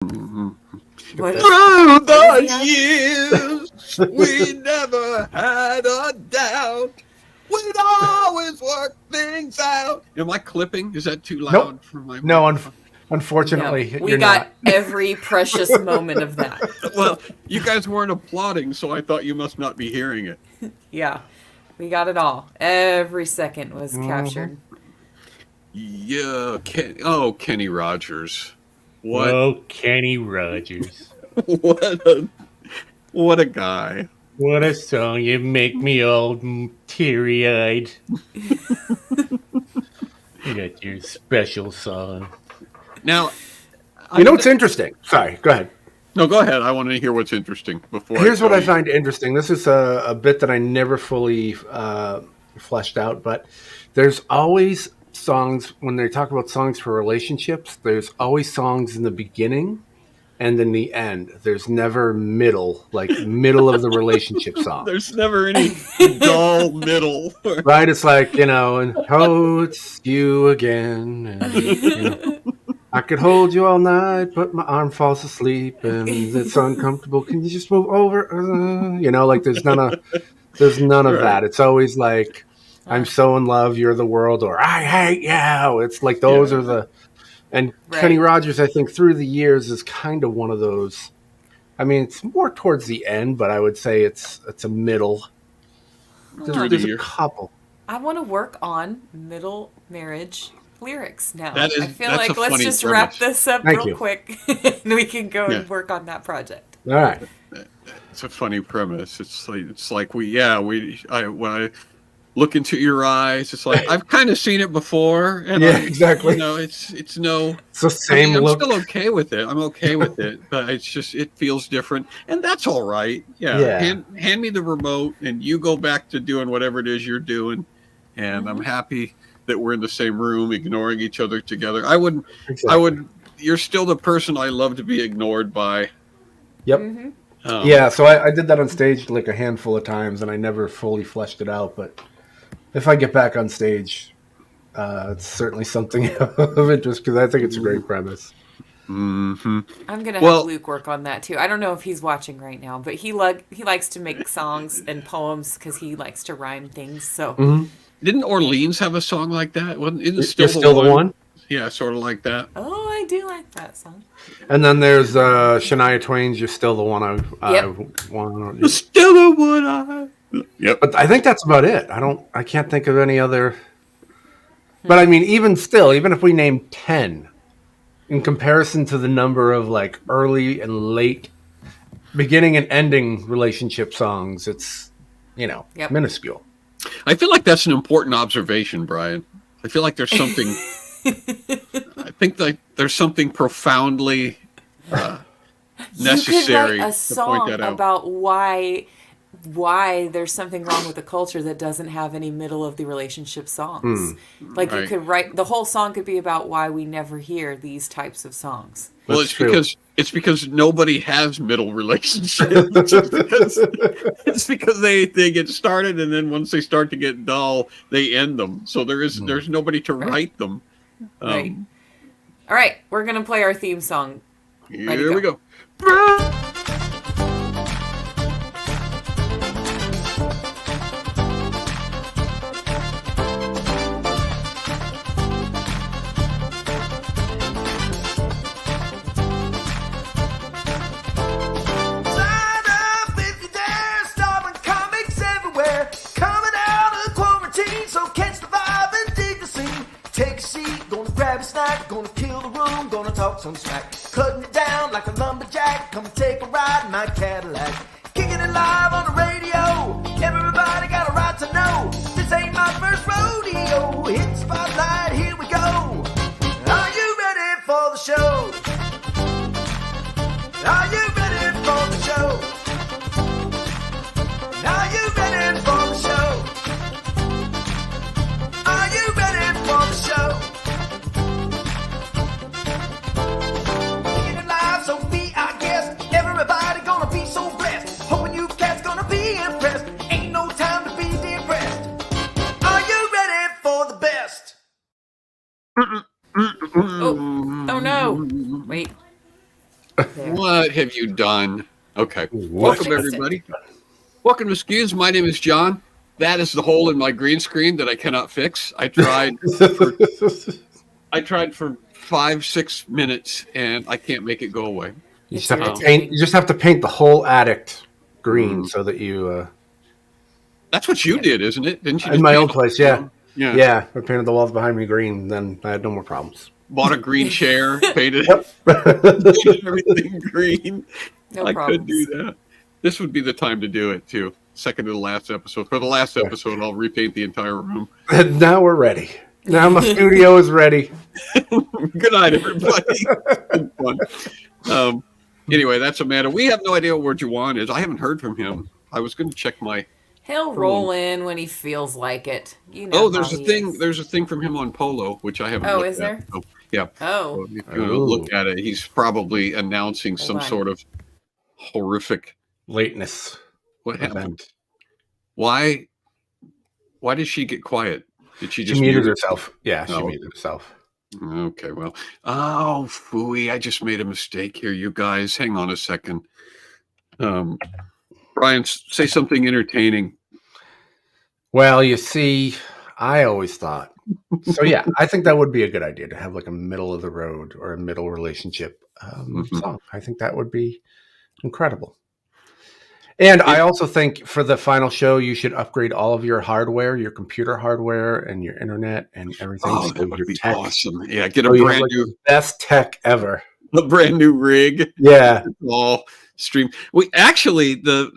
What Through the years, we never had a doubt. We'd always work things out. Am I clipping? Is that too loud Nope. for my No, unfortunately, we you're got not. every precious moment of that. Well, you guys weren't applauding, so I thought you must not be hearing it. Yeah, we got it all. Every second was captured. Yeah. Kenny Rogers. What? Oh, Kenny Rogers. What a guy. What a song. You make me all teary-eyed. You got your special song. Now, You know what's interesting? Sorry, go ahead. No, go ahead. I want to hear what's interesting before. Here's what I find interesting. This is a bit that I never fully fleshed out, but there's always songs, when they talk about songs for relationships, there's always songs in the beginning and in the end. There's never middle, like middle of the relationship song. There's never any dull middle. Right? It's like, and oh, it's you again. And, I could hold you all night, but my arm falls asleep and it's uncomfortable. Can you just move over? Like there's none of that. It's always like, I'm so in love, you're the world, or I hate you. It's like those are the, and Right. Kenny Rogers, I think through the years is kind of one of those. I mean, it's more towards the end, but I would say it's a middle. There's a couple. I want to work on middle marriage lyrics now. I feel like let's just wrap this up real quick and we can go and work on that project. All right. It's a funny premise. It's like when I look into your eyes, it's like I've kind of seen it before, and exactly. It's the same look. I'm still okay with it. I'm okay with it, but it's just it feels different, and that's all right. Hand me the remote, and you go back to doing whatever it is you're doing, and I'm happy that we're in the same room, ignoring each other together. You're still the person I love to be ignored by. Yep. Mm-hmm. So I did that on stage like a handful of times, and I never fully fleshed it out. But if I get back on stage, it's certainly something of interest because I think it's a great premise. Mm-hmm. I'm gonna have Luke work on that too. I don't know if he's watching right now, but he likes to make songs and poems because he likes to rhyme things. So. Didn't Orleans have a song like that? Isn't You're still the one? Yeah, sort of like that. Oh, I do like that song. And then there's Shania Twain's "You're Still the One I Want." You're still the one Yep. But I think that's about it. I can't think of any other. But I mean, even if we name 10, in comparison to the number of like early and late, beginning and ending relationship songs, it's minuscule. I feel like that's an important observation, Brian. I feel like there's something. I think that there's something profoundly necessary you could write a song to point that out. About why there's something wrong with the culture that doesn't have any middle of the relationship songs. Like you could write the whole song could be about why we never hear these types of songs. Well, it's because nobody has middle relationships. it's because they get started, and then once they start to get dull, they end them. So there's nobody to write them. Right. All right, we're gonna play our theme song. Here we go. Gonna kill the room, gonna talk some smack. Cutting it down like a lumberjack. Come and take a ride in my Cadillac. Kicking it live on the radio. Everybody got a right to know. This ain't my first rodeo. Hit the spotlight, here we go. Are you ready for the show? Are you ready for the show? Are you ready for the show? Are you ready for the show? Everybody gonna be so blessed. Hoping you cats gonna be impressed. Ain't no time to be depressed. Are you ready for the best? Oh no! Wait. There. What have you done? Okay. What? Welcome, everybody. Welcome to SCQS. My name is John. That is the hole in my green screen that I cannot fix. I tried for 5-6 minutes, and I can't make it go away. You just have to paint the whole attic green so that you. That's what you did, isn't it? Didn't you? In my old place, yeah. Yeah. I painted the walls behind me green, then I had no more problems. Bought a green chair, painted everything green. No problems. Could do that. This would be the time to do it too. Second to the last episode. For the last episode, I'll repaint the entire room. And now we're ready. Now my studio is ready. Good night, everybody. Fun. Anyway, that's Amanda. We have no idea where Juwan is. I haven't heard from him. I was going to check my. He'll roll in when he feels like it. You know. There's a thing. There's a thing from him on Polo, which I haven't. Oh, looked is there? at. So, yeah. Oh. So if you want to look at it, he's probably announcing some sort of horrific lateness. What happened? Why did she get quiet? Did she just muted herself? Yeah, she muted herself. Okay, well. Oh, phooey. I just made a mistake here, you guys. Hang on a second. Brian, say something entertaining. Well, you see, I always thought. So, yeah, I think that would be a good idea to have like a middle of the road or a middle relationship song. I think that would be incredible. And I also think for the final show, you should upgrade all of your hardware, your computer hardware, and your internet and everything. Oh, so that would be tech, awesome! Yeah, get a brand new, best tech ever. A brand new rig. Yeah, all stream. We actually the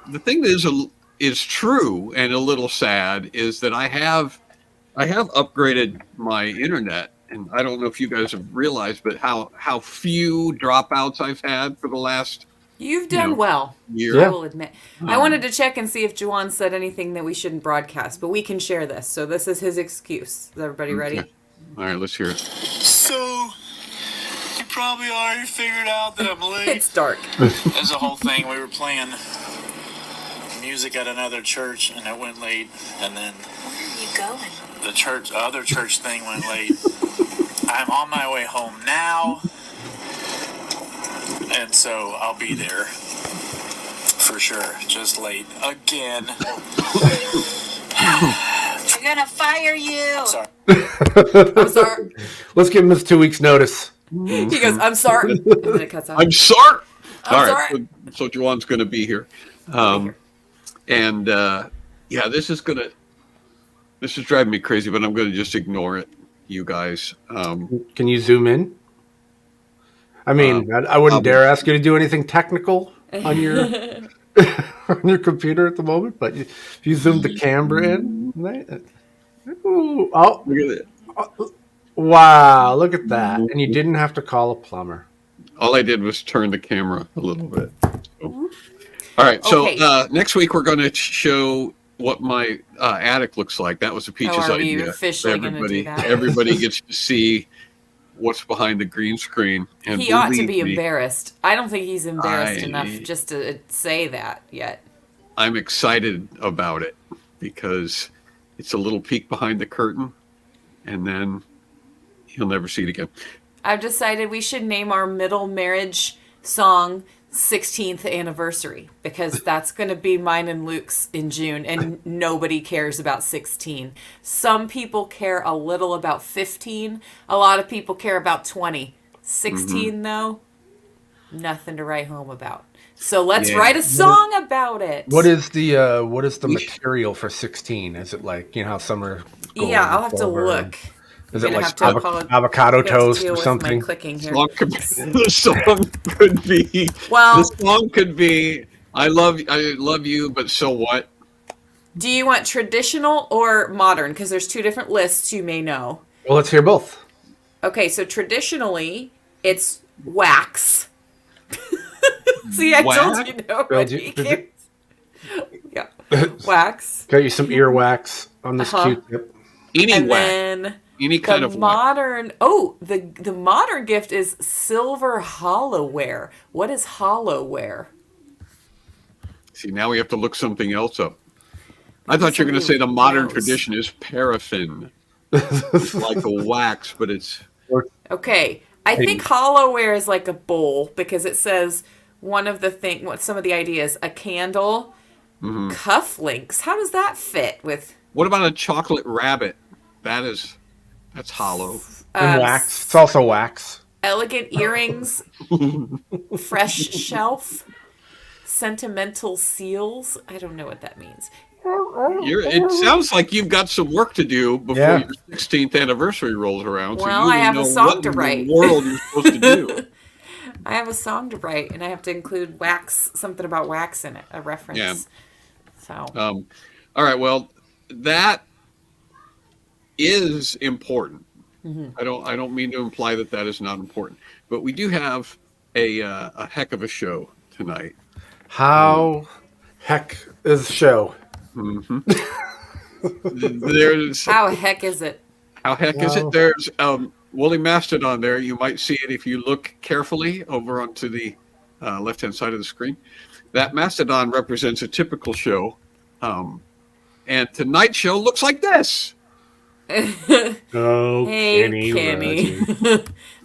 thing that is true and a little sad is that I have upgraded my internet, and I don't know if you guys have realized, but how few dropouts I've had for the last. You've done well, year. I will admit. I wanted to check and see if Juwan said anything that we shouldn't broadcast, but we can share this. So this is his excuse. Is everybody ready? All right, let's hear it. So, you probably already figured out that I'm late. It's dark. There's a whole thing. We were playing music at another church, and it went late. And then where are you going? The other church thing went late. I'm on my way home now. And so I'll be there for sure. Just late again. They're gonna fire you. I'm sorry. I'm sorry. Let's give him his 2 weeks notice. He goes, I'm sorry. And then it cuts out. I'm sorry. All right, sorry. so Juwan's going to be here, and this is driving me crazy, but I'm going to just ignore it, you guys. Can you zoom in? I mean, I wouldn't dare ask you to do anything technical on your on your computer at the moment, but if you zoom the camera in, look at it. Wow, look at that. And you didn't have to call a plumber. All I did was turn the camera a little bit. So. All right, so next week we're going to show what my attic looks like. That was a Peach's idea. Officially going to do that? Everybody gets to see what's behind the green screen. And he ought to be embarrassed. I don't think he's embarrassed enough just to say that yet. I'm excited about it because it's a little peek behind the curtain, and then he'll never see it again. I've decided we should name our middle marriage song 16th Anniversary, because that's going to be mine and Luke's in June, and nobody cares about 16. Some people care a little about 15. A lot of people care about 20. 16, though, nothing to write home about. So let's write a song about it. What is the material for 16? Is it like, how some are I'll have to look. Is it like avocado toast or something? The song could be. Well, the song could be. I love you, but so what? Do you want traditional or modern? Because there's two different lists, you may know. Well, let's hear both. Okay, so traditionally, it's wax. See, I told you nobody cares. Yeah, wax. Got you some ear wax on this Q-tip. Any kind of modern. Oh, the modern gift is silver hollowware. What is hollowware? See, now we have to look something else up. I thought you were going to say the modern tradition is paraffin. It's like a wax, but it's... Okay, I think hollowware is like a bowl because it says one of the some of the ideas, a candle, cufflinks. How does that fit with? What about a chocolate rabbit? That's hollow. And wax. It's also wax. Elegant earrings, fresh shelf, sentimental seals. I don't know what that means. It sounds like you've got some work to do before your 16th anniversary rolls around. Well, so I have a song to write. What in the world you're supposed to do? I have a song to write, and I have to include wax, something about wax in it, a reference. Yeah. So. All right. Well, that is important. I don't mean to imply that is not important, but we do have a heck of a show tonight. How heck is the show? There's how heck is it? How heck is it? There's woolly mastodon there. You might see it if you look carefully over onto the left-hand side of the screen. That mastodon represents a typical show, and tonight's show looks like this. Oh, hey, Kenny.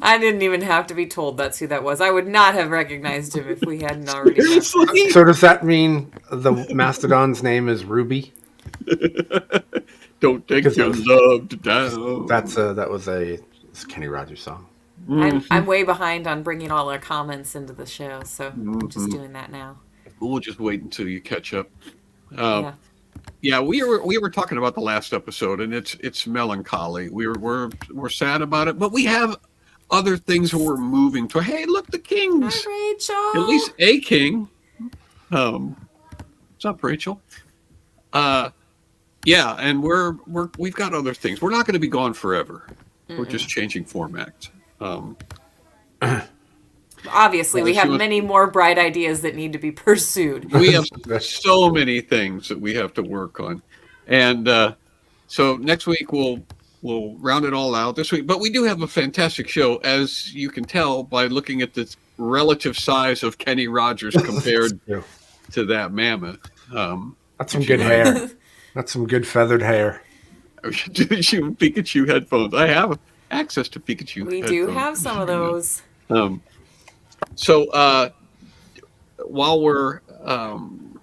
I didn't even have to be told that's who that was. I would not have recognized him if we hadn't already. So does that mean the mastodon's name is Ruby? Don't take your love down. That was a Kenny Rogers song. I'm way behind on bringing all our comments into the show, so I'm just doing that now. We'll just wait until you catch up. Yeah, we were talking about the last episode, and it's melancholy. We're sad about it, but we have other things that we're moving to. Hey, look, the Kings. Hi, Rachel. At least a king. What's up, Rachel? Yeah, and we've got other things. We're not going to be gone forever. We're just changing format. Obviously, we have many more bright ideas that need to be pursued. We have so many things that we have to work on. And so next week we'll round it all out this week. But we do have a fantastic show, as you can tell by looking at the relative size of Kenny Rogers compared to that mammoth. That's some good hair. That's some good feathered hair. Pikachu headphones. I have access to Pikachu We headphones. do have some of those. So while we're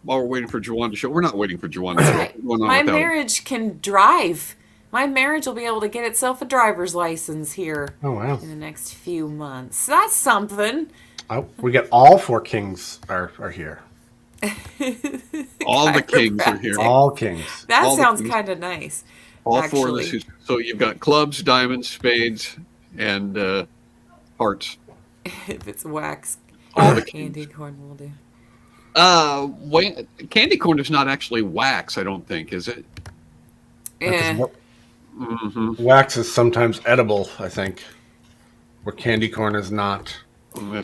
waiting for Juwan to show, we're not waiting for Juwan to show. My marriage can drive. My marriage will be able to get itself a driver's license here. Oh wow! In the next few months, that's something. Oh, we got all 4 kings are here. All the kings are here. All kings. That all sounds kind of nice. All actually. 4 of this. So you've got clubs, diamonds, spades, and hearts. If it's wax, all the candy corn will do. Candy corn is not actually wax, I don't think, is it? Yeah. Wax is sometimes edible, I think, where candy corn is not.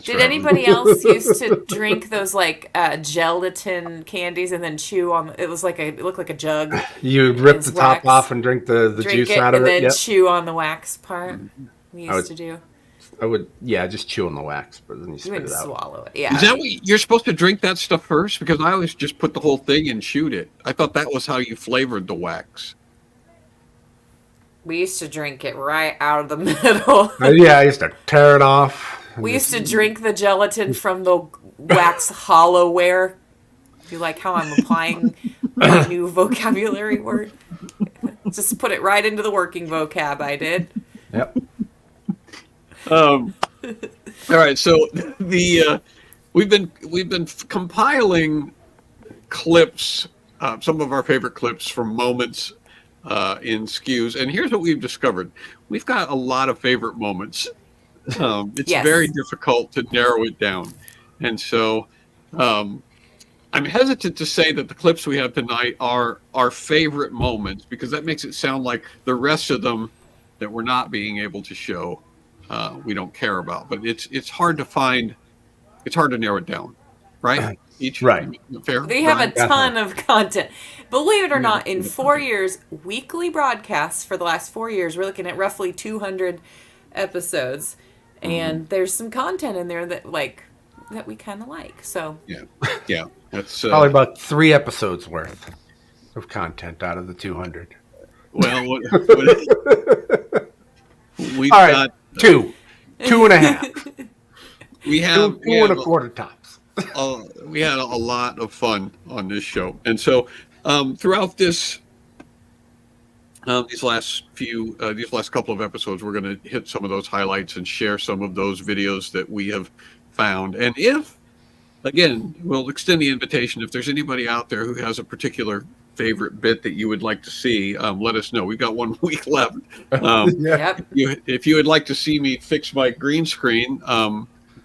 Did anybody else used to drink those like gelatin candies and then chew on? It looked like a jug. You rip the top off and drink the juice out of it, and then chew on the wax part. We used to do. I would, just chew on the wax, but then you spit it out. Swallow it. Yeah. Is that what you're supposed to drink that stuff first? Because I always just put the whole thing and chewed it. I thought that was how you flavored the wax. We used to drink it right out of the middle. I used to tear it off. We used to drink the gelatin from the wax hollowware. You like how I'm applying my new vocabulary word? Just put it right into the working vocab. I did. Yep. All right, so we've been compiling clips, some of our favorite clips from moments in SKUs, and here's what we've discovered: we've got a lot of favorite moments. It's very difficult to narrow it down, and so I'm hesitant to say that the clips we have tonight are our favorite moments, because that makes it sound like the rest of them that we're not being able to show we don't care about. But it's hard to find. It's hard to narrow it down, right? Fair. We have a ton of content. Believe it or not, in 4 years, weekly broadcasts for the last 4 years, we're looking at roughly 200 episodes, and there's some content in there that we kind of like. So yeah, that's probably about 3 episodes worth of content out of the 200. Well, we've All right, got 2. 2.5. We have Two and a quarter tops. We had a lot of fun on this show, and so throughout these last couple of episodes, we're going to hit some of those highlights and share some of those videos that we have found. And again, we'll extend the invitation. If there's anybody out there who has a particular favorite bit that you would like to see, let us know. We've got 1 week left. Yep. If you would like to see me fix my green screen,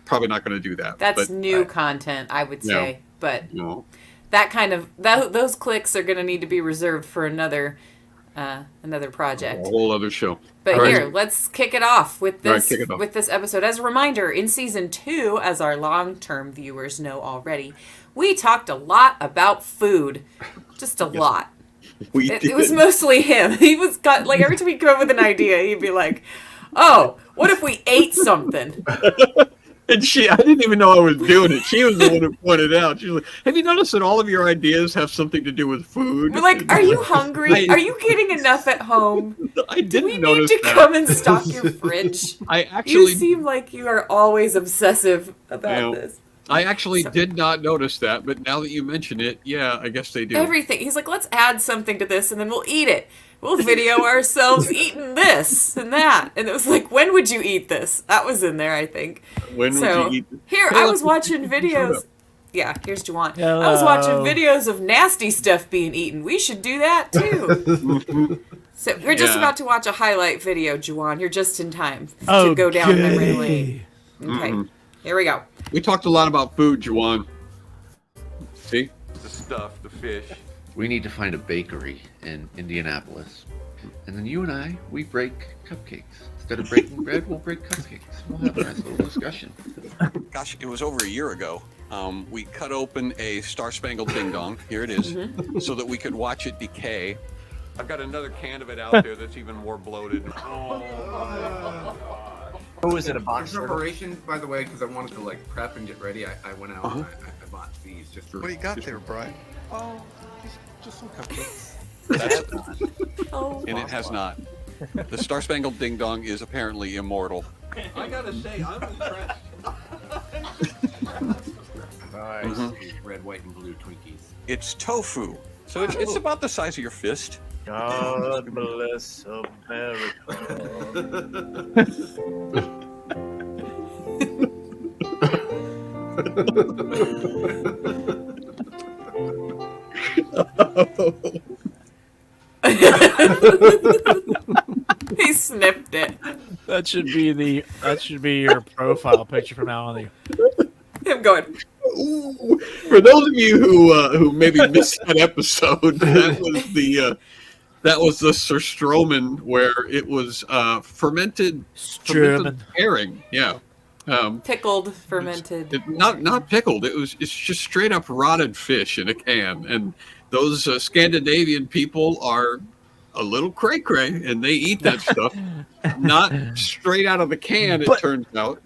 probably not going to do that. That's new content, I would say. But no. that kind of those clicks are going to need to be reserved for another project, A whole other show. But here, let's kick it off with this kick it off. with this episode. As a reminder, in season 2, as our long-term viewers know already, we talked a lot about food, just a lot. It was mostly him. He was like every time he'd come up with an idea, he'd be like, "Oh, what if we ate something?" And I didn't even know I was doing it. She was the one who pointed out. She was like, "Have you noticed that all of your ideas have something to do with food?" We're like, "Are you hungry? Are you getting enough at home? I didn't Do we need to come and stock your fridge?" You seem like you are always obsessive about this. I actually did not notice that, but now that you mention it, yeah, I guess they do. Everything. He's like, "Let's add something to this, and then we'll eat it. We'll video ourselves eating this and that." And it was like, "When would you eat this?" That was in there, I think. When would you eat this? Here, I was watching videos. Yeah, here's Juwan. I was watching videos of nasty stuff being eaten. We should do that, too. So we're just about to watch a highlight video, Juwan. You're just in time to go down memory lane. Okay, here we go. We talked a lot about food, Juwan. See? The stuff, the fish. We need to find a bakery in Indianapolis. And then you and I, we break cupcakes. Instead of breaking bread, we'll break cupcakes. We'll have a nice little discussion. Gosh, it was over a year ago. We cut open a Star Spangled Ding Dong. Here it is. So that we could watch it decay. I've got another can of it out there that's even more bloated. Oh, is it a box? Preparation, by the way, because I wanted to prep and get ready. I went out and I bought these just for. What do you got there, Brian? Oh, just some cupcakes. And it has not. The Star Spangled Ding Dong is apparently immortal. I gotta say, I'm impressed. Nice. Red, white, and blue Twinkies. It's tofu. So it's about the size of your fist. God bless America. He sniffed it. That should be your profile picture from now on. Him going. Ooh. For those of you who maybe missed that episode, that was the surströmming, where it was fermented herring. Yeah. Pickled, fermented. Not pickled. It's just straight up rotted fish in a can. And those Scandinavian people are a little cray-cray, and they eat that stuff. Not straight out of the can, it turns out.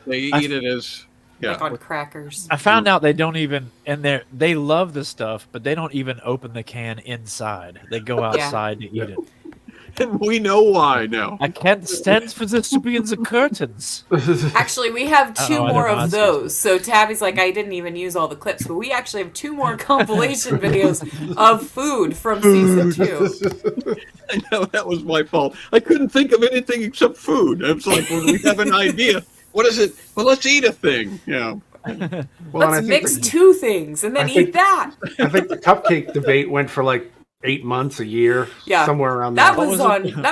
They eat it as... Yeah. Like on crackers. I found out they don't even, they love the stuff, but they don't even open the can inside. They go outside to eat it. And we know why now. I can't stand for this to be in the curtains. Actually, we have two more of those. So Tabby's like, I didn't even use all the clips, but we actually have 2 more compilation videos of food from season 2. I know, that was my fault. I couldn't think of anything except food. I was like, when we have an idea, what is it? Well, let's eat a thing. Yeah. Let's mix 2 things and then eat that. I think the cupcake debate went for 8 months, a year, somewhere around there. That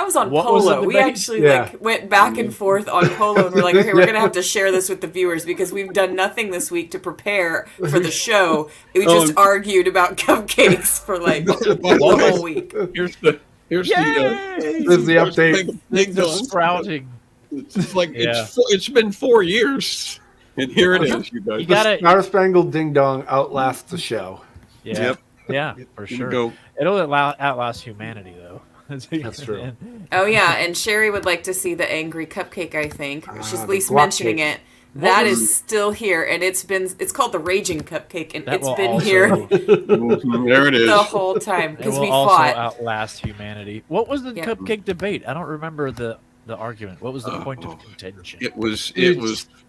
was on Polo. We actually went back and forth on Polo, and we're like, okay, we're gonna have to share this with the viewers because we've done nothing this week to prepare for the show. We just argued about cupcakes for the whole week. Here's the update. The sprouting. It's it's been 4 years, and here it is, you guys. The Star Spangled Ding Dong outlasts the show. Yeah. Yep. Yeah, for sure. It'll outlast humanity, though. That's true. Oh yeah, and Sherry would like to see the angry cupcake. I think she's at least mentioning it. That is still here, and it's called the Raging Cupcake, and it's been here. There it is. The whole time because we also fought. Outlast humanity. What was the cupcake debate? I don't remember the the argument? What was the point of contention? It was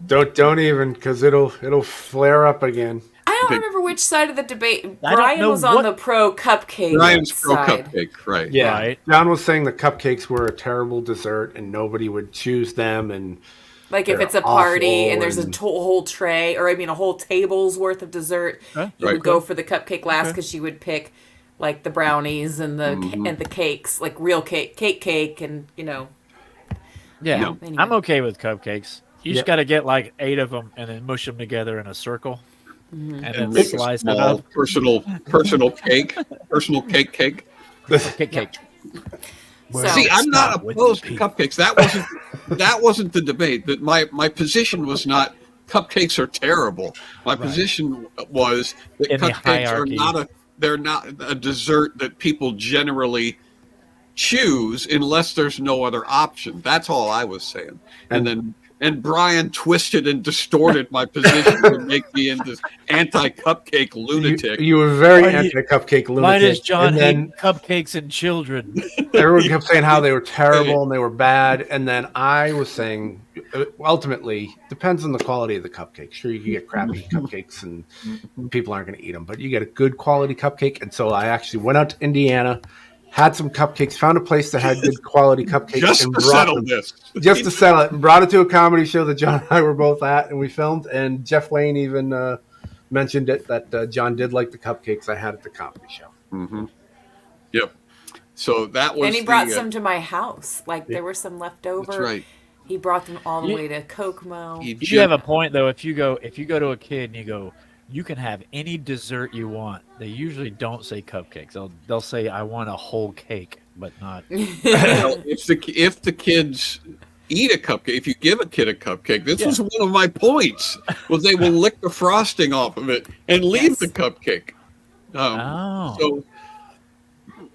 don't even, because it'll flare up again. I don't remember which side of the debate. I don't Brian know was on the pro cupcake Brian's pro side. cupcake, right? Yeah, Right. John was saying the cupcakes were a terrible dessert and nobody would choose them, and Like if they're it's a party awful and there's a whole tray, or I mean a whole table's worth of dessert, you Right. would go for the cupcake last because she would pick like the brownies and the cakes, like real cake, and you know. Yeah, Anyway. I'm okay with cupcakes. You just Yep. got to get like 8 of them and then mush them together in a circle, and And then make a slice it small up. personal cake. Cake. Cake. So, See, I'm not Stop with opposed the to pee. cupcakes. That wasn't the debate. That my position was not cupcakes are terrible. My position was that In the cupcakes are hierarchy. they're not a dessert that people generally choose unless there's no other option. That's all I was saying. And Brian twisted and distorted my position to make me into anti-cupcake lunatic. You were very Why do you- anti-cupcake lunatic. Why does John and hate then cupcakes and children? everyone kept saying how they were terrible and they were bad, and then I was saying, ultimately, depends on the quality of the cupcake. Sure, you can get crappy cupcakes and people aren't going to eat them, but you get a good quality cupcake. And so I actually went out to Indiana, had some cupcakes, found a place that had good quality cupcakes, Just and to brought settle them. this. Just to settle it, and brought it to a comedy show that John and I were both at, and we filmed. And Jeff Lane even mentioned it that John did like the cupcakes I had at the comedy show. Mm-hmm. Yep. So that was. and he brought some to my house. Like there were some left over. That's right. He brought them all the You- way to Kokomo. He You ju- have a point though. If you go to a kid and you go, you can have any dessert you want. They usually don't say cupcakes. They'll say I want a whole cake, but not. Well, if the kids eat a cupcake, if you give a kid a cupcake, this was one of my points. Was they will lick the frosting off of it and leave the cupcake. So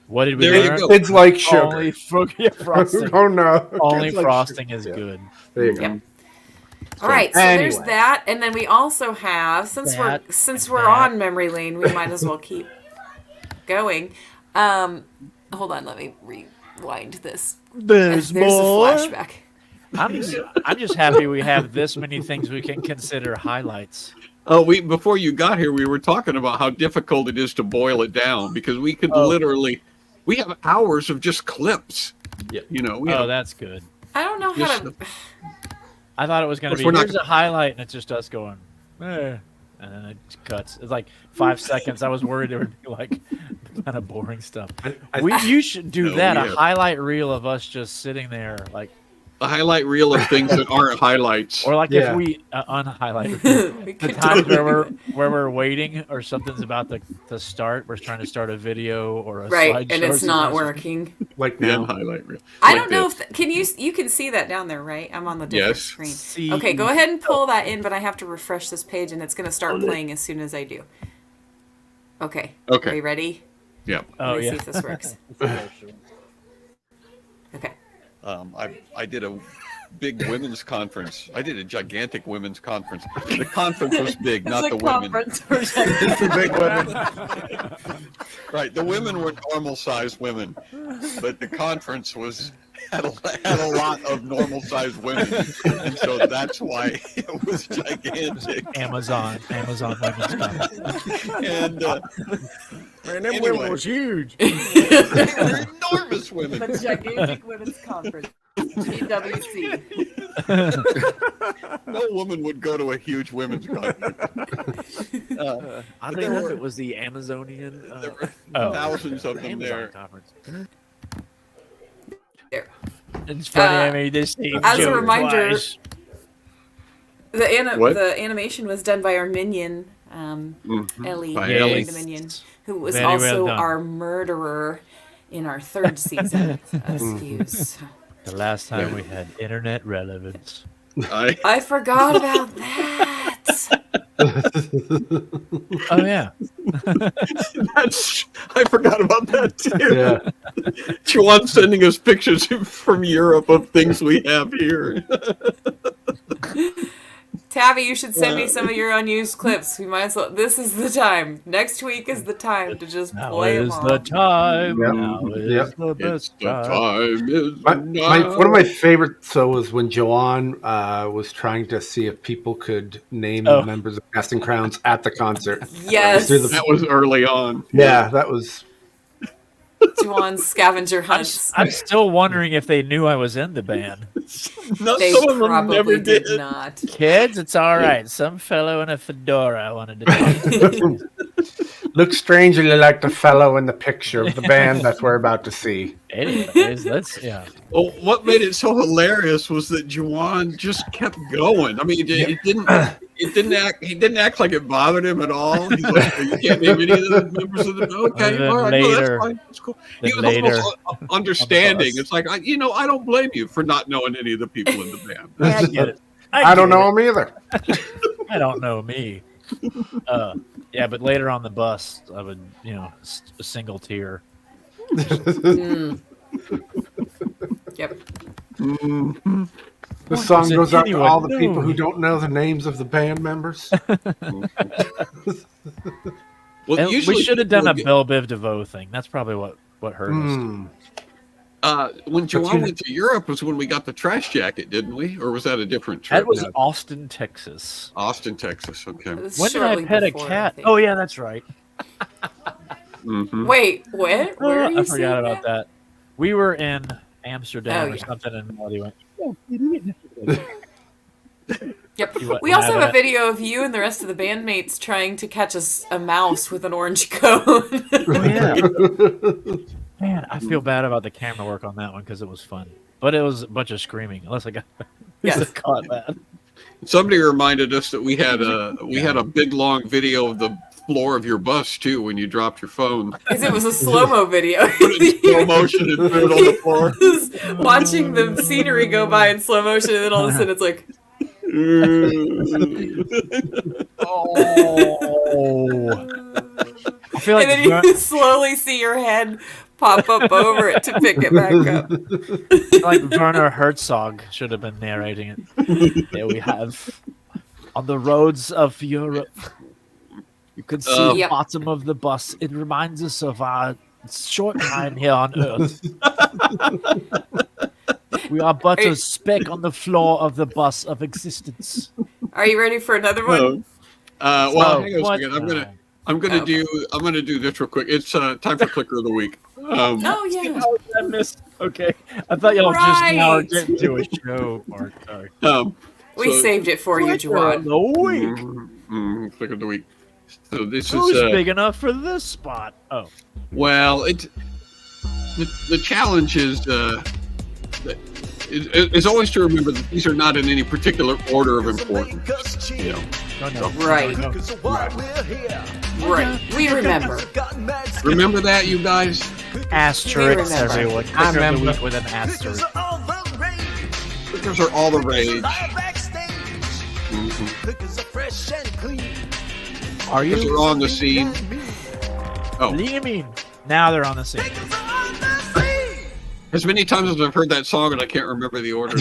What did we there you learn? go. Kids like sugar. Only frosting. Oh no! Only Kids like frosting sugar. is Yeah. good. There you go. Yep. All right, so there's anyway. that, and then we also have since we're on memory lane, we might as well keep going. Hold on, let me rewind this. There's a flashback. I'm just happy we have this many things we can consider highlights. Oh, before you got here, we were talking about how difficult it is to boil it down because we could we have hours of just clips. Yeah. You know. That's good. I don't know how to. I thought it was going to Of course, be we're here's not- a highlight, and it's just us going, and then it cuts. It's like 5 seconds. I was worried there would be like kind of boring stuff. You should do No, that. we A have- highlight reel of us just sitting there, like A highlight reel of things that aren't highlights. or like Yeah. if we unhighlight reel. The times where we're waiting or something's about to start. We're trying to start a video or a Right, slideshow and or it's not something. working. Like The now. highlight reel. I Like don't know this. if you can see that down there, right? I'm on the different Yes. screen. Okay, go ahead and pull that in, but I have to refresh this page, and it's going to start playing as soon as I do. Okay. Okay. Are you ready? Yeah. Oh Let me yeah. see if this works. Okay. I did a big women's conference. I did a gigantic women's conference. The conference was big, not the women. It's the big women. Right, the women were normal-sized women, but the conference had a lot of normal-sized women, and so that's why it was gigantic. Amazon women's conference. And Man, them Anyway. women was huge. they were enormous women. The gigantic women's conference. GWC. No woman would go to a huge women's conference. I there think were- it was the Amazonian. There were Oh. thousands of them Amazon there. conference. There. It's funny. I made this team As a joke reminder, twice. The What? animation was done by our minion, Ellie, By the Ellie. minion, who was Very well also done. our murderer in our third season of SCQS. The last time we had internet relevance. I forgot about that. Oh yeah. I forgot about that too. Yeah. Juan sending us pictures from Europe of things we have here. Tabby, you should send me some of your unused clips. We might as well. This is the time. Next week is the time to just play them all. Now is the time. Yep. Now is Yep. the best time. One of my favorites was when Joanne was trying to see if people could name the members of Casting Crowns at the concert. Yes. That was early on. Yeah, that was... Juwan's scavenger hunts. I'm still wondering if they knew I was in the band. No, They some of them probably never did did. not. Kids, it's all right. Some fellow in a fedora wanted to do Looks strangely like the fellow in the picture of the band that we're about to see. Anyways, Well, what made it so hilarious was that Juwan just kept going. I mean, it didn't act like it bothered him at all. He's like, you can't name any of the members of the okay, all right, later, that's fine, that's cool. He was almost understanding. It's like, I don't blame you for not knowing any of the people in the band. I get it. I don't know him either. I don't know me. Yeah, but later on the bus, I would, a single tear. Yep. The song goes out to all the people who No. don't know the names of the band members. Well, And usually we should have done a people Belle Biv DeVoe thing. That's probably what hurt us. when Joanne went to Europe was when we got the trash jacket, didn't we? Or was that a different trip? That was Austin, Texas. Austin, Texas. Okay. When did I pet a cat? Oh, yeah, that's right. Mm-hmm. Wait, what? Where are you I forgot seeing about that. We were in Amsterdam or yeah. something, and Melody went, Yep. You wouldn't We also have have a it. video of you and the rest of the bandmates trying to catch a mouse with an orange cone. Oh, yeah. Man, I feel bad about the camera work on that one because it was fun. But it was a bunch of screaming, unless I caught that. Somebody reminded us that we had a big long video of the floor of your bus too when you dropped your phone. Because it was a slow-mo video. Put it in slow motion and put it on the floor. Watching the scenery go by in slow motion, and then all of a sudden it's like... I feel like and then you slowly see your head pop up over it to pick it back up. like Werner Herzog should have been narrating it. There we have on the roads of Europe. You can see the bottom of the bus. It reminds us of our short time here on Earth. We are but a speck on the floor of the bus of existence. Are you ready for another one? Well, hang on a second. I'm gonna do this real quick. It's time for Clicker of the Week. Oh yeah. I missed. Okay, I thought y'all just now were getting to a show part. Sorry. We saved it for you, Juwan. Clicker of the Week. So this Who's is big enough for this spot? Oh, well, the challenge is always to remember that these are not in any particular order of importance. You know. Right. Right. We remember. Remember that, you guys? Asterisks, remember. everyone. I Clicker of the remember. week with an asterisk. Clickers are all the rage. Are Clickers you? are on the scene. Oh, What do you mean? Now they're on the scene. as many times as I've heard that song and I can't remember the order.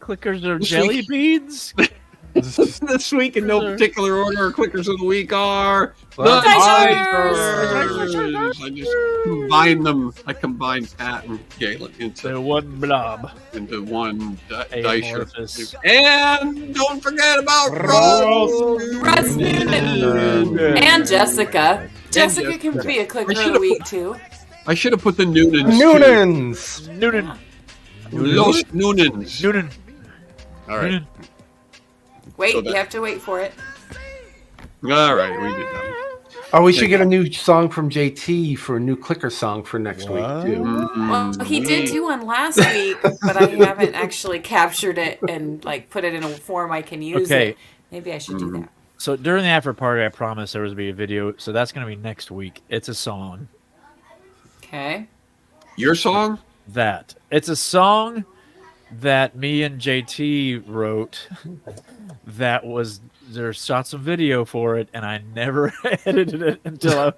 Clickers are jelly beans. This week in no particular order, Clickers of the Week are the Dicers. I just combine them. I combine Pat and Galen The into one blob. one Amorphous. dicer. And don't forget about Rose. Russ Noonan. And Jessica. Jessica can be a clicker of the week too. I should have put the Noonans. Noonans! Noonan. Los Noonans. Noonan. All right. Wait, So that- you have to wait for it. All right. We did that. Oh, we should get a new song from JT for a new Clicker song for next week, too. Well, he did do one last week, but I haven't actually captured it and put it in a form I can use it. Maybe I should do that. So during the after party, I promised there was going to be a video. So that's going to be next week. It's a song. Okay. Your song? It's a song that me and JT wrote. There's shots of video for it, and I never edited it until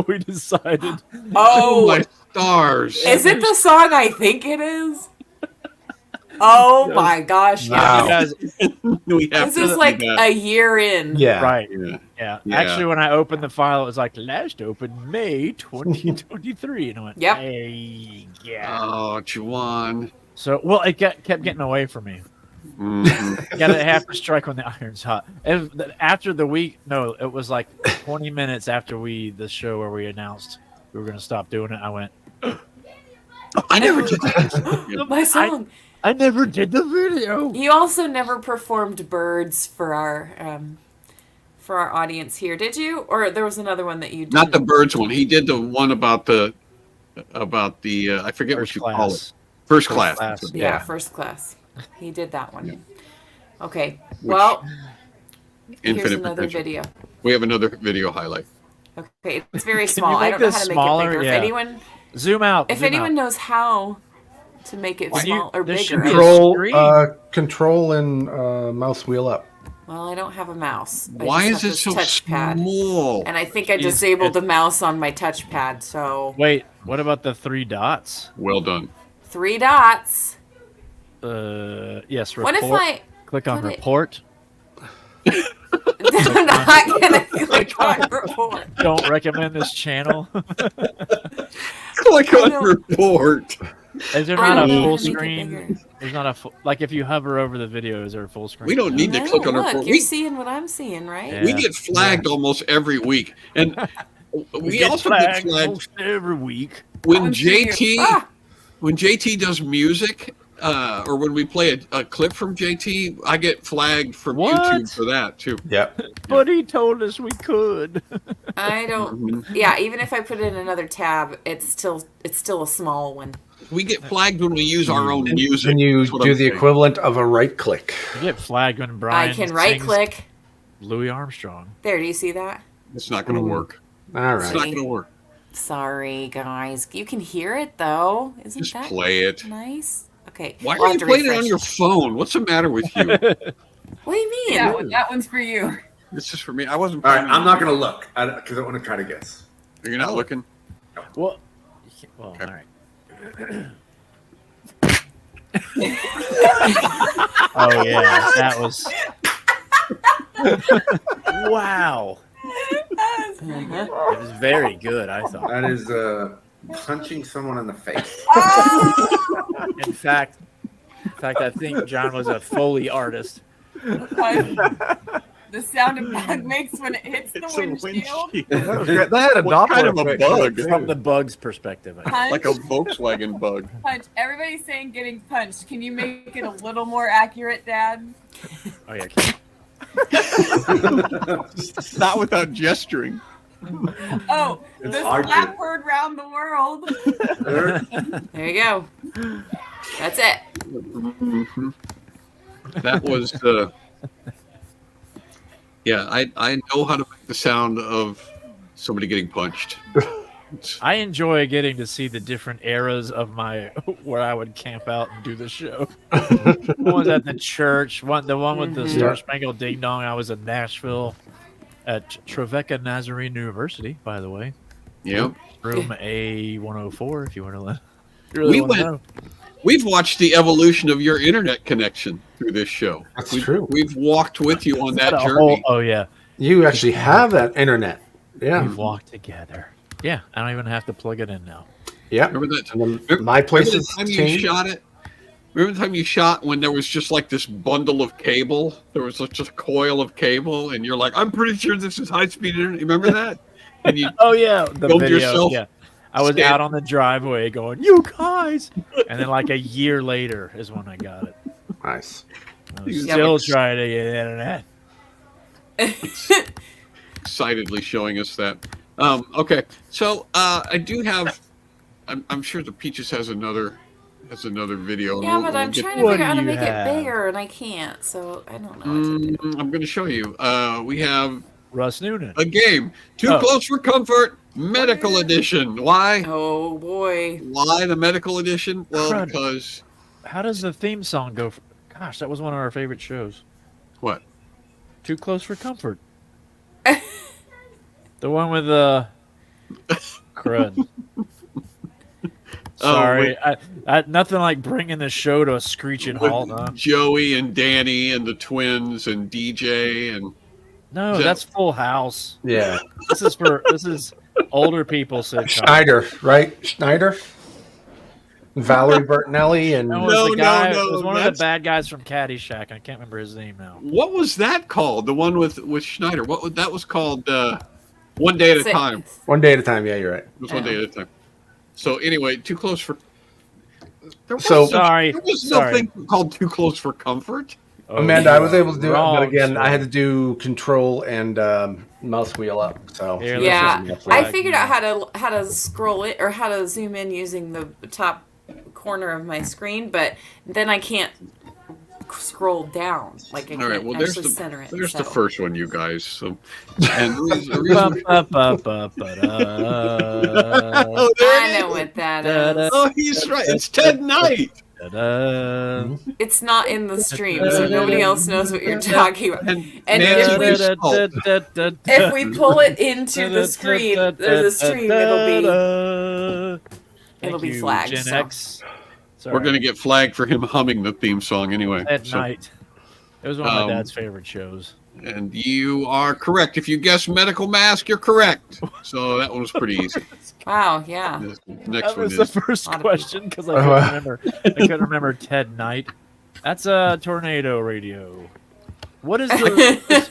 we decided. Oh my stars! Is it the song I think it is? Oh my gosh! Wow. You guys, We have This to is do like that. a year in. Yeah. right. Yeah. Yeah. Yeah. Actually, when I opened the file, it was like last opened May 2023, and I went, Yep. Hey, yeah. Oh, Juwan. So, well, it kept getting away from me. Mhm. Gotta have to strike when the iron's hot. After the week, no, it was like 20 minutes after the show where we announced we were going to stop doing it. I went, I never did that. My song. I never did the video. You also never performed "Birds" for our audience here, did you? Or there was another one that you did. Not the birds one. He did the one about the I forget what you call it. First class. Yeah, first class. He did that one. Yeah. Okay. Well, here's Infinite another potential. video. We have another video highlight. Okay, it's very Can small. you I make don't know this how to make smaller? it bigger. Yeah. If anyone Zoom out. If zoom anyone out. knows how to make it small or there should bigger, be a screen. Control and mouse wheel up. well, I don't have a mouse. I Why just is have it this so touchpad. small? And I think I disabled the mouse on my touchpad. So Wait, what about the 3 dots? Well done. 3 dots. Yes, report. What if I click on put it- report? I'm not gonna click on report. Don't recommend this channel. Click on report. Is there I not a don't know full how to make it screen? bigger. There's not a full, like if you hover over the video, is there a full screen? We don't need to No, click on look, report. you're seeing what I'm seeing, right? Yeah. We get flagged almost every week, and we also get flagged almost every week. when I'm seeing JT you. Ah! when JT does music, or when we play a clip from JT. I get flagged from What? YouTube for that too. Yep. But he told us we could. I don't. Yeah, even if I put it in another tab, it's still a small one. We get flagged when we use our own music. And you That's what do I'm the saying. equivalent of a right click. You get flagged when Brian I can sings right click. Louis Armstrong. There, do you see that? It's not going to work. All It's right. not going to work. Sorry, guys. You can hear it though. Isn't Just that play it. nice? Okay. Why we'll are have you to playing it refresh. on your phone? What's the matter with you? What do you mean? Yeah, well, that one's for you. This is for me. I wasn't. All right, playing I'm it. not going to look because I want to try to guess. You're not looking. Well, all Okay. right. Oh yeah, that was. Wow, it was very good. I thought. That is punching someone in the face. In fact, I think John was a Foley artist. The sound a bug makes when it hits the windshield. That had a What kind of a bug? From the bug's perspective. I think. Punch, Like a Volkswagen bug. punch. Everybody's saying getting punched. Can you make it a little more accurate, Dad? Oh yeah. Not without gesturing. Oh, the hard slap heard round the world. There you go. That's it. That was yeah, I know how to make the sound of somebody getting punched. I enjoy getting to see the different eras of my where I would camp out and do the show. One was at the church. The one with the Star Spangled Ding Dong. I was in Nashville at Trevecca Nazarene University, by the way. Yep. Room A104, if you want to let. You really We want to went- know. We've watched the evolution of your internet connection through this show. That's we've, true. We've walked with you on that A journey. oh yeah, You actually have that internet. Yeah. we've walked together. Yeah, I don't even have to plug it in now. Yeah. Remember that? And then my place Remember is the time you changed. shot it? Remember the time you shot when there was just like this bundle of cable? There was just a coil of cable, and you're like, I'm pretty sure this is high speed internet. You remember that? And you Oh yeah, the filmed video. yourself Yeah, I was stand- out on the driveway going, "You guys," and then like a year later is when I got it. Nice. I was Yeah, still but- trying to get internet. excitedly showing us that. Okay, so I do have. I'm sure the Peaches has another video. and Yeah, we'll- but we'll I'm get- trying to What figure out how to do you make it have? bigger, and I can't. So I don't know what to do. I'm going to show you. We have Russ Noonan. a game. Too Oh. Close for Comfort Medical Edition. Why? Oh boy. Why the Medical Edition? Well, Crud. because How does the theme song go? Gosh, that was one of our favorite shows. what? Too Close for Comfort. The one with the crud. Sorry, nothing like bringing the show to a screeching halt. Huh? Joey and Danny and the twins and DJ and no, that's Full House. Yeah, this is older people sitcom. Schneider, right? Schneider, Valerie Bertinelli, and It was one of the bad guys from Caddyshack. I can't remember his name now. What was that called? The one with Schneider. That was called? One Day at a Time. One Day at a Time. Yeah, you're right. It was One Day at a Time. So anyway, Too Close for. There was nothing called Too Close for Comfort. Oh, Amanda, I was able to do it, but again, I had to do Control and mouse wheel up. So I figured out how to scroll it or how to zoom in using the top corner of my screen, but then I can't scroll down. Like I can't actually center it. There's the first one, you guys. So, and I know what that is. Oh, he's right. It's Ted Knight. It's not in the stream, so nobody else knows what you're talking about. And if we pull it into the screen, it'll be flagged. Gen X. We're gonna get flagged for him humming the theme song anyway. At night. It was one of my dad's favorite shows. And you are correct. If you guess medical mask, you're correct. So that one was pretty easy. Wow, yeah. Next that was one the first question because I couldn't remember Ted Knight. That's a tornado radio. What is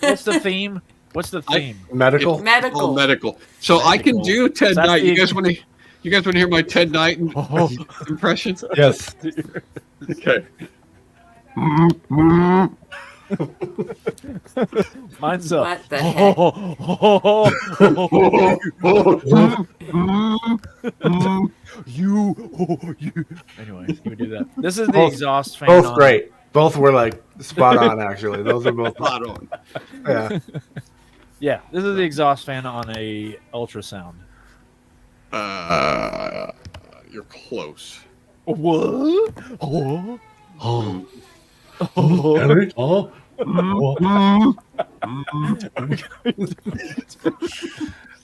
what's the theme? What's the theme? Medical. Medical. So I can do Ted Knight. You guys want to hear my Ted Knight impression? Yes. Okay. Mine's what the heck? you. Anyway, you would do that. This is the exhaust fan. Both great. Both were like spot on. Actually, those are both spot on. Yeah. Yeah. This is the exhaust fan on a ultrasound. You're close. What?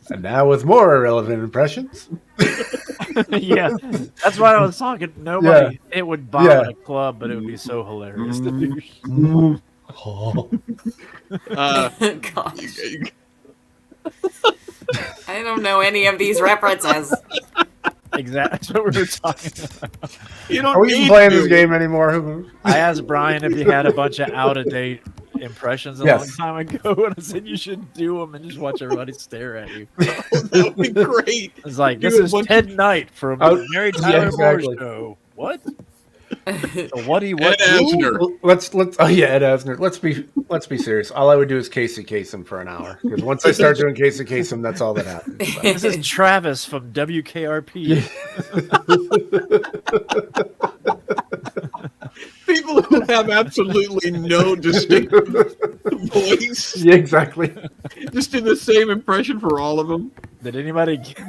And now with more irrelevant impressions. Yeah, that's why I was talking. Nobody, it would bomb at a club, but it would be so hilarious to do. Gosh. I don't know any of these references. Exactly. That's what we were talking about. Are we even playing this game anymore? I asked Brian if he had a bunch of out-of-date impressions a long time ago, and I said you should do them and just watch everybody stare at you. That would be great. It's like, this is Ted Knight from Mary Tyler Moore Show. What? Ed Asner. Let's Ed Asner. Let's be serious. All I would do is Casey Kasem for an hour, because once I start doing Casey Kasem, that's all that happens. This is Travis from WKRP. People who have absolutely no distinct voice. Yeah, exactly. Just do the same impression for all of them. Did anybody get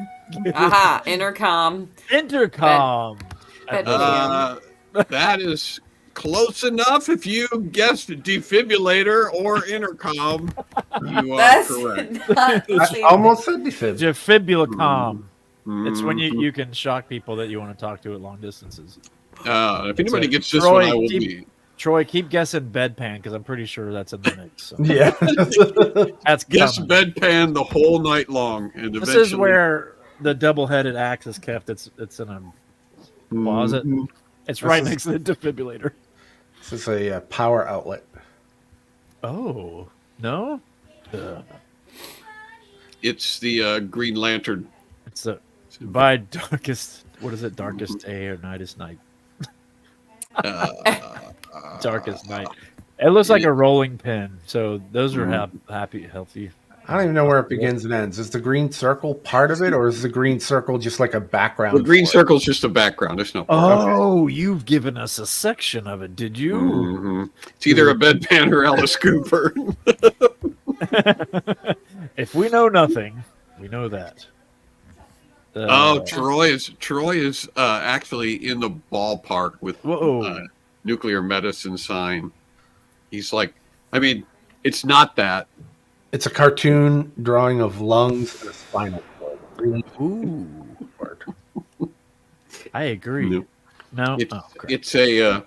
Aha, intercom. Intercom. That is close enough. If you guessed defibrillator or intercom, you are correct. I almost said defib. Defibrillacom. It's when you can shock people that you want to talk to at long distances. If anybody gets this one, I will be. Troy, keep guessing bedpan because I'm pretty sure that's in the mix. So. Yeah, that's guess bedpan the whole night long, and this is where the double-headed axe is kept. It's in a closet. It's right next to the defibrillator. This is a power outlet. Oh no! It's the Green Lantern. It's by darkest. What is it? Darkest day or nightest night? Darkest night. It looks like a rolling pin. So those are happy, healthy. I don't even know where it begins and ends. Is the green circle part of it, or is the green circle just like a background? The green circle is just a background. There's no. Oh, you've given us a section of it, did you? Mm-hmm. It's either a bedpan or Alice Cooper. If we know nothing, we know that. Troy is actually in the ballpark with nuclear medicine sign. He's like, I mean, it's not that. It's a cartoon drawing of lungs and a spinal cord. Really? Ooh. I agree. No. No, it's a.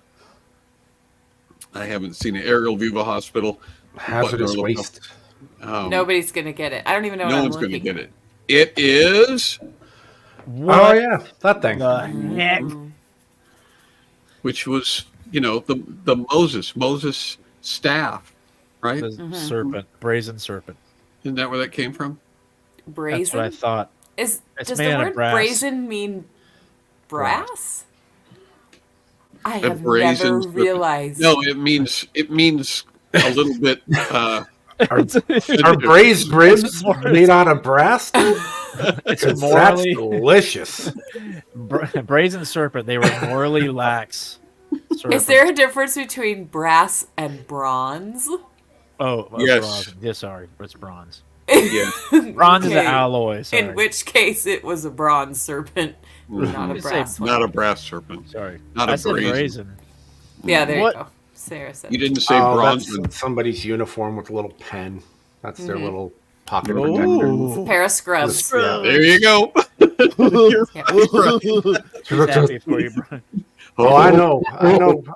I haven't seen an aerial view of a hospital. Hazardous waste. Nobody's gonna get it. I don't even know. No what one's I'm going to looking. get it. It is. What? Oh yeah, that thing. The heck? Which was, the Moses staff, right? The serpent, brazen serpent. Isn't that where that came from? Brazen. That's what I thought. Does the made out of word brass. brazen mean brass? I A have brazen never serpent. realized. No, it means a little bit. Are braised ribs made out of brass? It's That's morally delicious. brazen serpent. They were morally lax. Is there a difference between brass and bronze? Yes. Bronze. Yeah, sorry, it's bronze. Yeah. Bronze is an alloy. Sorry. In which case, it was a bronze serpent, not a brass one. Not a brass serpent. Sorry, Not I a said brazen. brazen. Yeah, there What? you go. Sarah said. You didn't say bronze. That's somebody's uniform with a little pen. That's their little pocket Ooh. protector. It's a pair of scrubs. Yeah. There you go. She's happy for you, Brian. Oh,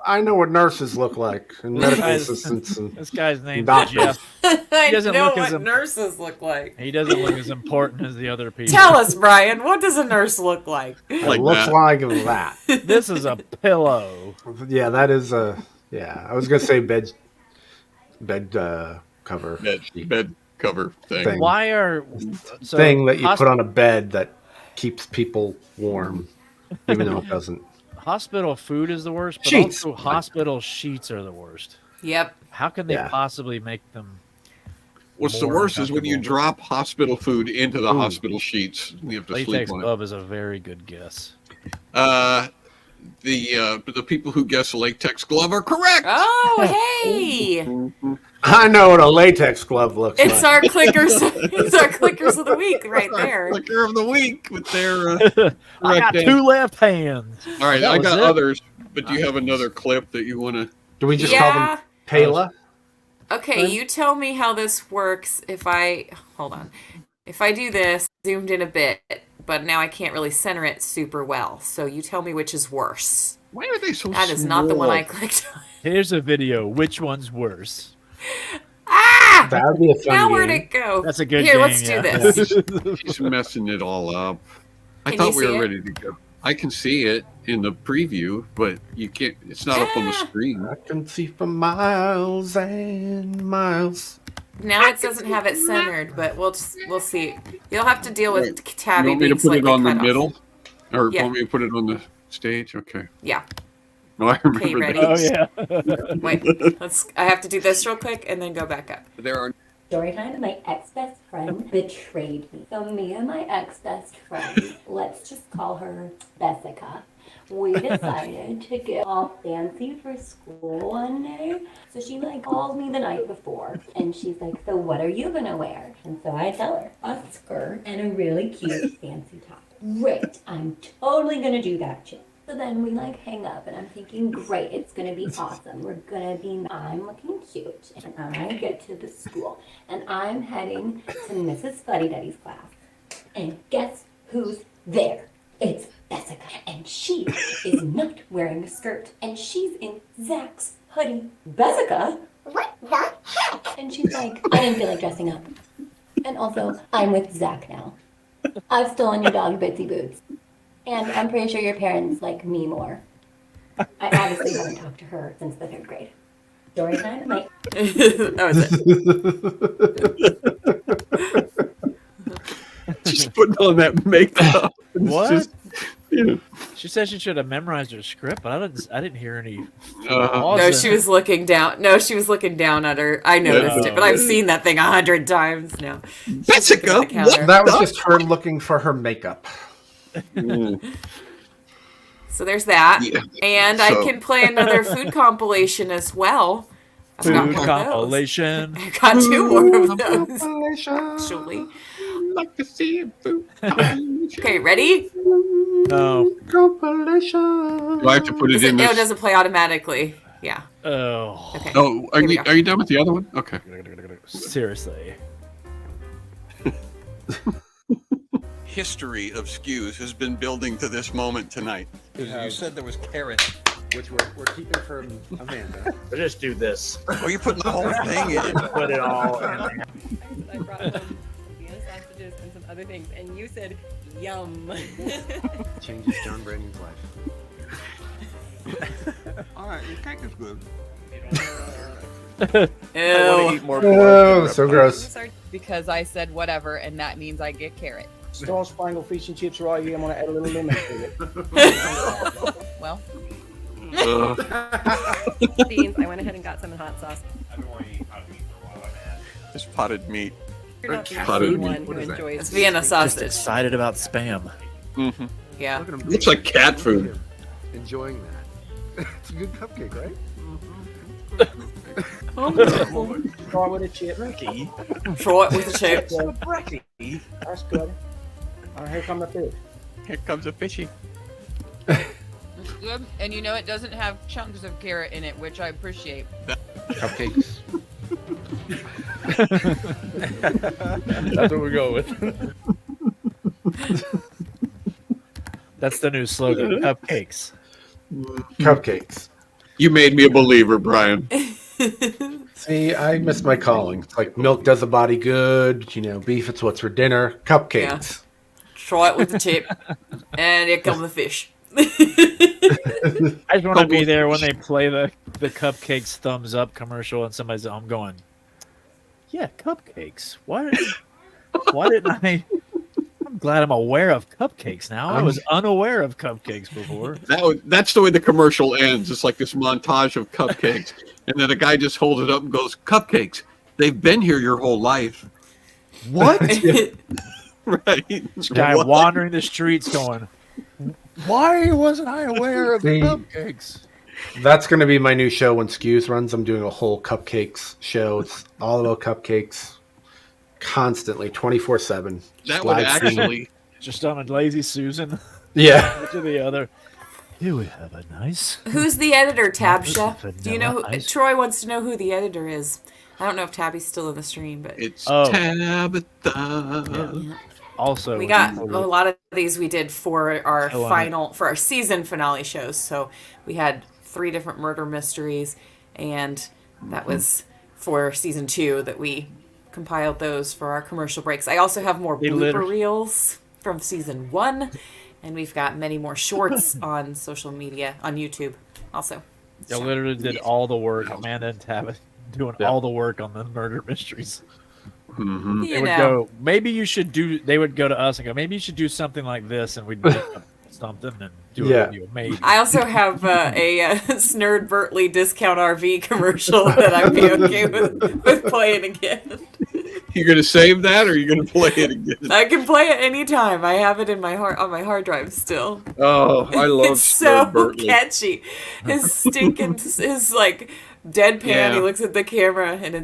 I know what nurses look like and medical assistants and This guy's name's doctors. Jeff. I doesn't know look what as im- nurses look like. He doesn't look as important as the other people. Tell us, Brian. What does a nurse look like? It Like looks that. like that. This is a pillow. Yeah, that is a. Yeah, I was gonna say bed cover Bed cover thing. Why are thing that you put on a bed that keeps people warm, even though it doesn't. Hospital food is the worst, but Sheets. also hospital sheets are the worst. Yep. How can they Yeah. possibly make them? What's the more worst is when you uncomfortable? drop hospital food into the hospital sheets. You have to sleep Latex on it. glove is a very good guess. The people who guess latex glove are correct. Oh, hey! I know what a latex glove looks It's like. our clickers. It's our clickers of the week right there. Clicker of the week with their. I got two left hands. All right, That I was got it? others, but do you have another clip that you want to? Do we just call them Pela? Okay, you tell me how this works if I do this zoomed in a bit, but now I can't really center it super well. So you tell me which is worse. Why are they so That is not the one I clicked on. Here's a video. Which one's worse? Ah! That would be a fun Now game. where'd it go? That's a good Here, game, let's do yeah. this. She's messing it all up. I Can thought you we see were it? ready to go. I can see it in the preview, but you can't. It's not up on the screen. I can see for miles and miles. Now it doesn't have it centered, but we'll see. You'll have to deal with You Tabby want me to being put it slightly on the cut off. middle, or Yeah. want me to put it on the stage? Okay. Yeah. No, I remember Okay, ready? that. Oh yeah. Wait. I have to do this real quick and then go back up. There are. Story time, my ex-best friend betrayed me. So me and my ex-best friend, let's just call her Jessica, we decided to get all fancy for school one day. So she calls me the night before and she's like, so what are you gonna wear? And so I tell her, a skirt and a really cute fancy top. Great, I'm totally gonna do that, Chip. So then we hang up and I'm thinking, great, it's gonna be awesome. I'm looking cute. And I get to the school and I'm heading to Mrs. Fuddy Duddy's class. And guess who's there? It's Jessica. And she is not wearing a skirt. And she's in Zach's hoodie. Jessica? What the heck? And she's like, I didn't feel like dressing up. And also, I'm with Zach now. I've stolen your dog Bitsy Boots. And I'm pretty sure your parents like me more. I obviously haven't talked to her since the 3rd grade. Story time? That was it. She's putting on that makeup. It's What? just, She said she should have memorized her script, but I didn't hear any. No, she was looking down. No, she was looking down at her. I noticed it, but I've seen that thing 100 times now. Jessica, That was just her looking for her makeup. So there's that, Yeah. and I can play another food compilation as well. I've got Food more of those. compilation. I got 2 more of those. Actually. like to see it. Okay, ready? No. Compilation. Do I have to put it in No, this? it doesn't play automatically. Yeah. Oh. Okay. Oh, are Here we you go. are you done with the other one? Okay. Seriously. history of SKUs has been building to this moment tonight. You said there was carrot. Which we're keeping from Amanda. We'll just do this. Oh, you're putting the whole thing in. Put it all in. I brought home Vienna sausages and some other things, and you said, yum. Changes John Brandon's life. All right, your cake is good. Ew, so gross. Because I said whatever, and that means I get carrot. Star Spangled Fish and Chips right here. I'm going to add a little lemon to it. Well. Beans. I went ahead and got some in hot sauce. I've been wanting to eat potted meat for a while, man. It's potted meat. You're not the Potted only meat. one who What is that? enjoys It's Vienna Just sausage. excited about spam. Mm-hmm. Yeah. Look at him. Looks like cat food. Enjoying that. It's a good cupcake, right? Try with a chip. Try it with the chip. That's good. All right, here come the fish. Here comes a fishy. It's good, and you know it doesn't have chunks of carrot in it, which I appreciate. Cupcakes. That's what we go with. That's the new slogan. Cupcakes. Cupcakes. You made me a believer, Brian. See, I missed my calling. It's like milk does the body good. You know, beef, it's what's for dinner. Cupcakes. Try it with the chip. And here come the fish. I just want to be there when they play the cupcakes thumbs up commercial and somebody's I'm going, yeah, cupcakes. Why didn't I? I'm glad I'm aware of cupcakes now. I was unaware of cupcakes before. That's the way the commercial ends. It's like this montage of cupcakes. And then a guy just holds it up and goes, cupcakes. They've been here your whole life. What? Right. This guy wandering the streets going, why wasn't I aware of the cupcakes? That's going to be my new show when SKUs runs. I'm doing a whole cupcakes show. It's all about cupcakes constantly, 24/7. That would actually... Just on a lazy Susan. Yeah. To the other. Here we have a nice... Who's the editor, Tabsha? Do you know who... Ice. Troy wants to know who the editor is. I don't know if Tabby's still in the stream, but... It's Tabitha. Yeah. Also, we got a lot of these we did for our for our season finale shows. So we had 3 different murder mysteries, and that was for season 2 that we compiled those for our commercial breaks. I also have more blooper reels from season 1, and we've got many more shorts on social media, on YouTube also. They literally did all the work. Amanda and Tabitha doing all the work on the murder mysteries. Mm-hmm. They would go, maybe you should do, they would go to us and go, maybe you should do something like this, and we'd make up something and do a video. Maybe. I also have a Snerd Bertley discount RV commercial that I'd be okay with playing again. You're going to save that, or are you going to play it again? I can play it anytime. I have it in my on my hard drive still. Oh, I love it's so Bertley. catchy. His stinking, his like deadpan. Yeah. He looks at the camera and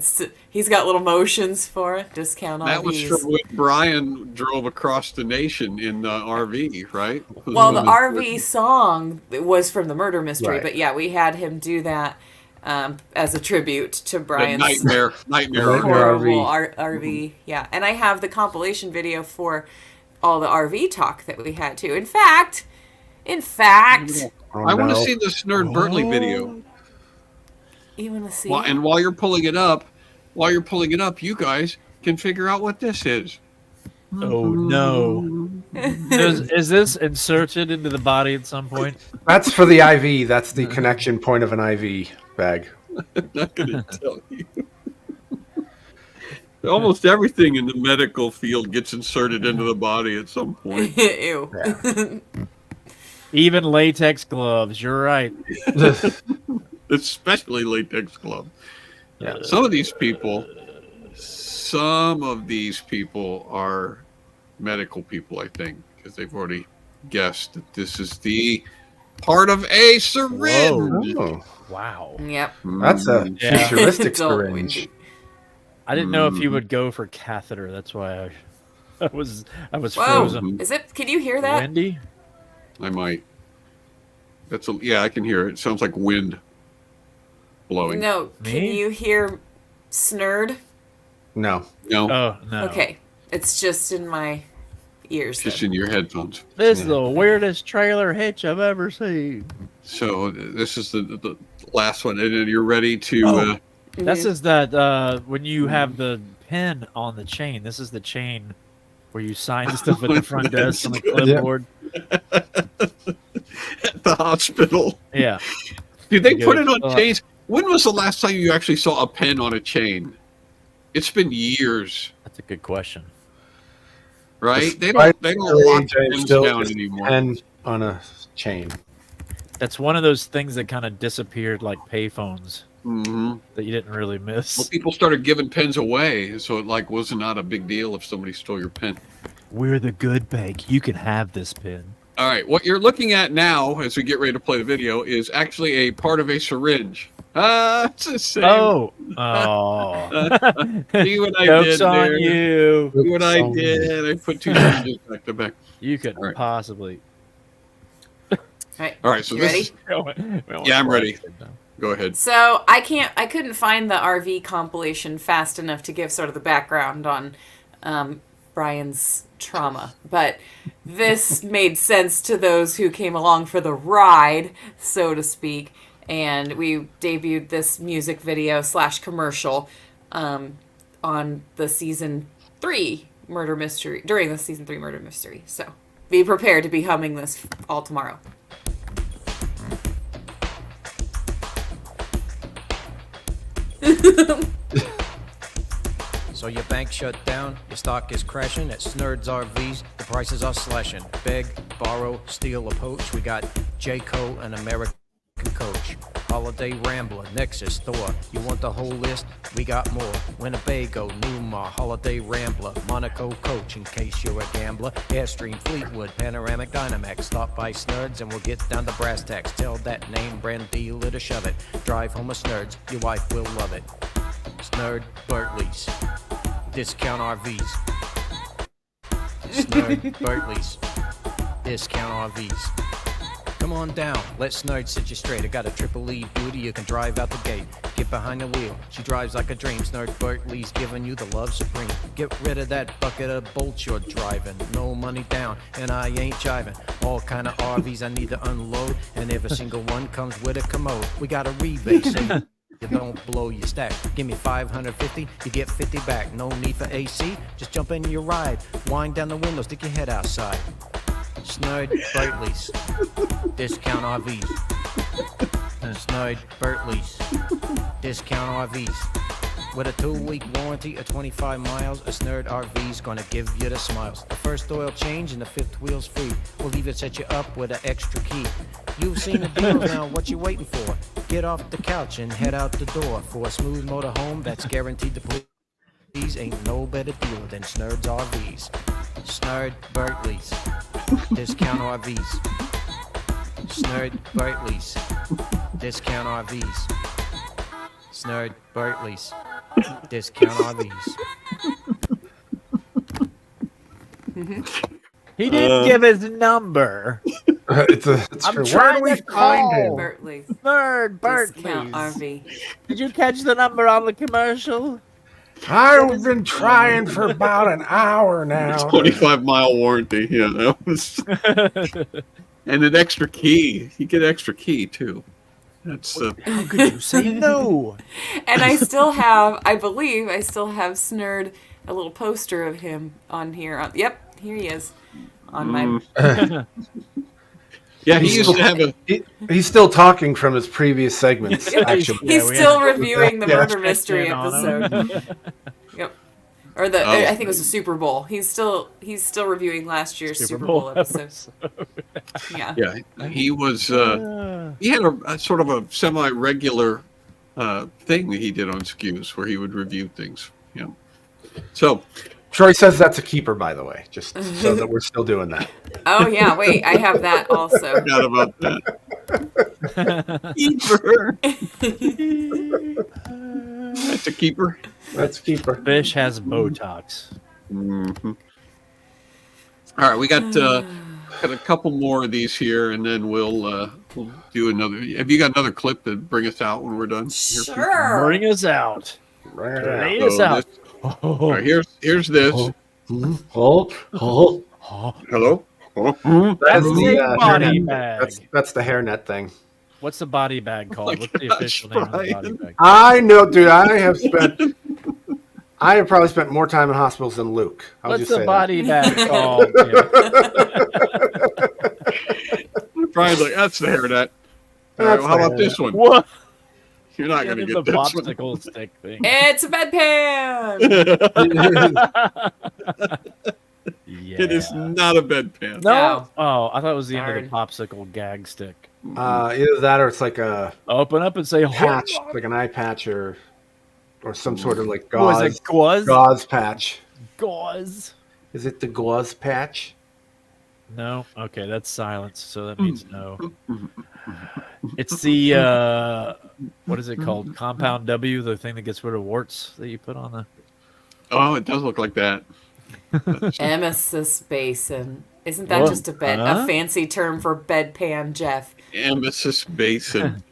he's got little motions for it. Discount RVs. That was from when Brian drove across the nation in the RV, right? Well, the RV song was from the murder mystery, Right. but yeah, we had him do that as a tribute to Brian's nightmare horrible RV. Yeah, and I have the compilation video for all the RV talk that we had too. In fact, I want to see the Snerd Bertley video. You want to see? And while you're pulling it up, you guys can figure out what this is. Oh no! Is this inserted into the body at some point? That's for the IV. That's the connection point of an IV bag. I'm not going to tell you. Almost everything in the medical field gets inserted into the body at some point. Ew. Yeah. Even latex gloves. You're right. Especially latex gloves. Yeah. Some of these people are medical people, I think, because they've already guessed that this is the part of a syringe. Oh. Wow. Yep. That's a futuristic syringe. I didn't know if you would go for catheter. That's why I was Whoa. frozen. Is it? Can you hear that? Wendy? I might. I can hear it. It sounds like wind blowing. No. Can you hear Snerd? No. No. Oh no. Okay. It's just in my ears. Just in your headphones. This is the weirdest trailer hitch I've ever seen. So this is the last one, and then you're ready to. This is that when you have the pin on the chain. This is the chain where you sign stuff at the front desk on the clipboard. At the hospital. Yeah. Did they put it on chains? When was the last time you actually saw a pen on a chain? It's been years. That's a good question. Right? They don't lock pens down anymore. Pen on a chain. That's one of those things that kind of disappeared like payphones that you didn't really miss. Well, people started giving pens away, so it like was not a big deal if somebody stole your pen. We're the good bank. You can have this pen. All right, what you're looking at now, as we get ready to play the video, is actually a part of a syringe. It's the same. Oh. See what I Joke's did on there? you. See what I did? I put two syringes back to back. You could possibly. All right, so You this ready? Yeah, I'm ready. Go ahead. So I couldn't find the RV compilation fast enough to give sort of the background on Brian's trauma, but this made sense to those who came along for the ride, so to speak. And we debuted this music video / commercial on the season 3 murder mystery during the season 3 murder mystery. So be prepared to be humming this all tomorrow. So your bank shut down, your stock is crashing. At Snerd's RVs, the prices are slashing. Beg, borrow, steal, or poach. We got Jayco, an American coach. Holiday Rambler, Nexus, Thor. You want the whole list? We got more. Winnebago, Numa, Holiday Rambler, Monaco Coach. In case you're a gambler, Airstream, Fleetwood, Panoramic, Dynamax. Stop by Snerd's and we'll get down to brass tacks. Tell that name brand dealer to shove it. Drive home a Snerd's, your wife will love it. Snerd, Bertley's, discount RVs. Snerd, Bertley's, discount RVs. Come on down, let Snerd sit you straight. I got a triple E beauty, you can drive out the gate. Get behind the wheel, she drives like a dream. Snerd Bertley's giving you the love supreme. Get rid of that bucket of bolts you're driving. No money down, and I ain't jiving. All kind of RVs I need to unload, and every single one comes with a commode. We got a rebate, so you don't blow your stack. Give me $550, you get 50 back. No need for AC, just jump in your ride. Wind down the window, stick your head outside. Snerd Bertley's, discount RVs. Snerd Bertley's, discount RVs. With a 2-week warranty of 25 miles, a Snerd RV's gonna give you the smiles. The first oil change and the 5th wheel's free. We'll even set you up with an extra key. You've seen the deal now, what you waiting for? Get off the couch and head out the door. For a smooth motor home that's guaranteed to please. Ain't no better deal than Snerd's RVs. Snerd Bertley's, discount RVs. Snerd Bertley's, discount RVs. Snerd Bertley's, discount RVs. He didn't give his number. I'm trying to find him. Bertley's. Snerd Discount Bertley's. RV. Did you catch the number on the commercial? I've been trying for about an hour now. 25-mile warranty. Yeah, that was. And an extra key. You get extra key too. That's. How could you say no? And I believe I still have Snerd, a little poster of him on here. Yep, here he is on my. Yeah, he used to have a. He's still talking from his previous segments. Actually, He's still reviewing the murder mystery episode. Yep, or I think it was the Super Bowl. He's still reviewing last year's Super Bowl episode. Yeah. Yeah, he was. He had a sort of a semi-regular thing that he did on SKUs where he would review things. Yeah. So. Troy says that's a keeper, by the way, just so that we're still doing that. Oh, yeah. Wait, I have that also. Forgot about that. Keeper. That's a keeper. That's a keeper. Fish has Botox. Mm-hmm. All right, we got a couple more of these here, and then we'll do another. Have you got another clip to bring us out when we're done? Sure. Bring us out. Bring us out. All right, here's this. Hello? That's the body hairnet. bag. That's the hairnet thing. What's the body bag called? What's the official name of the body bag? I know, dude. I have probably spent more time in hospitals than Luke. What's the body bag called? Brian's like, that's the hairnet. All right, well, how about this one? What? You're not going to the get this popsicle one. stick thing. It's a bedpan. It is not a bedpan. No. Oh, I thought it was the end of the popsicle gag stick. Either that or it's like a open up and say patch, like an eye patch or some sort of like Was gauze. it gauze? Gauze patch. Gauze. Is it the gauze patch? No. Okay, that's silence, so that means no. It's the what is it called? Compound W, the thing that gets rid of warts that you put on the. Oh, it does look like that. Emesis basin. Isn't that just a fancy term for bedpan, Jeff? Emesis basin.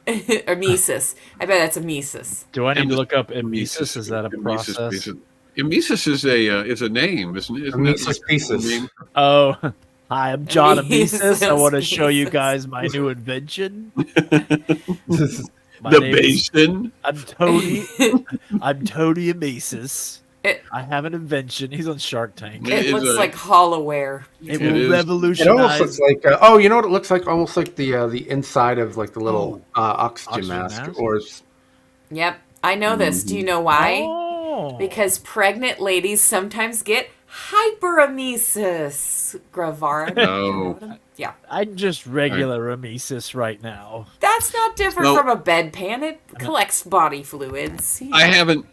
Emesis. I bet that's Emesis. Do I need to look up emesis? Is that a process? Emesis is a name, isn't it? Emesis pieces. Oh, hi, I'm John Emesis. I want to Emesis show you pieces. guys my new invention. The basin. I'm Tony. I'm Tony Emesis. I have an invention. He's on Shark Tank. It looks like hollowware. It will revolutionize. It almost looks like oh, you know what it looks like? Almost like the inside of like the little oxygen mask. Or Yep, I know this. Do you know why? Oh. Because pregnant ladies sometimes get hyperemesis. Gravara. No. Yeah. I'm just regular emesis right now. That's not different No. from a bedpan. It collects body fluids. I haven't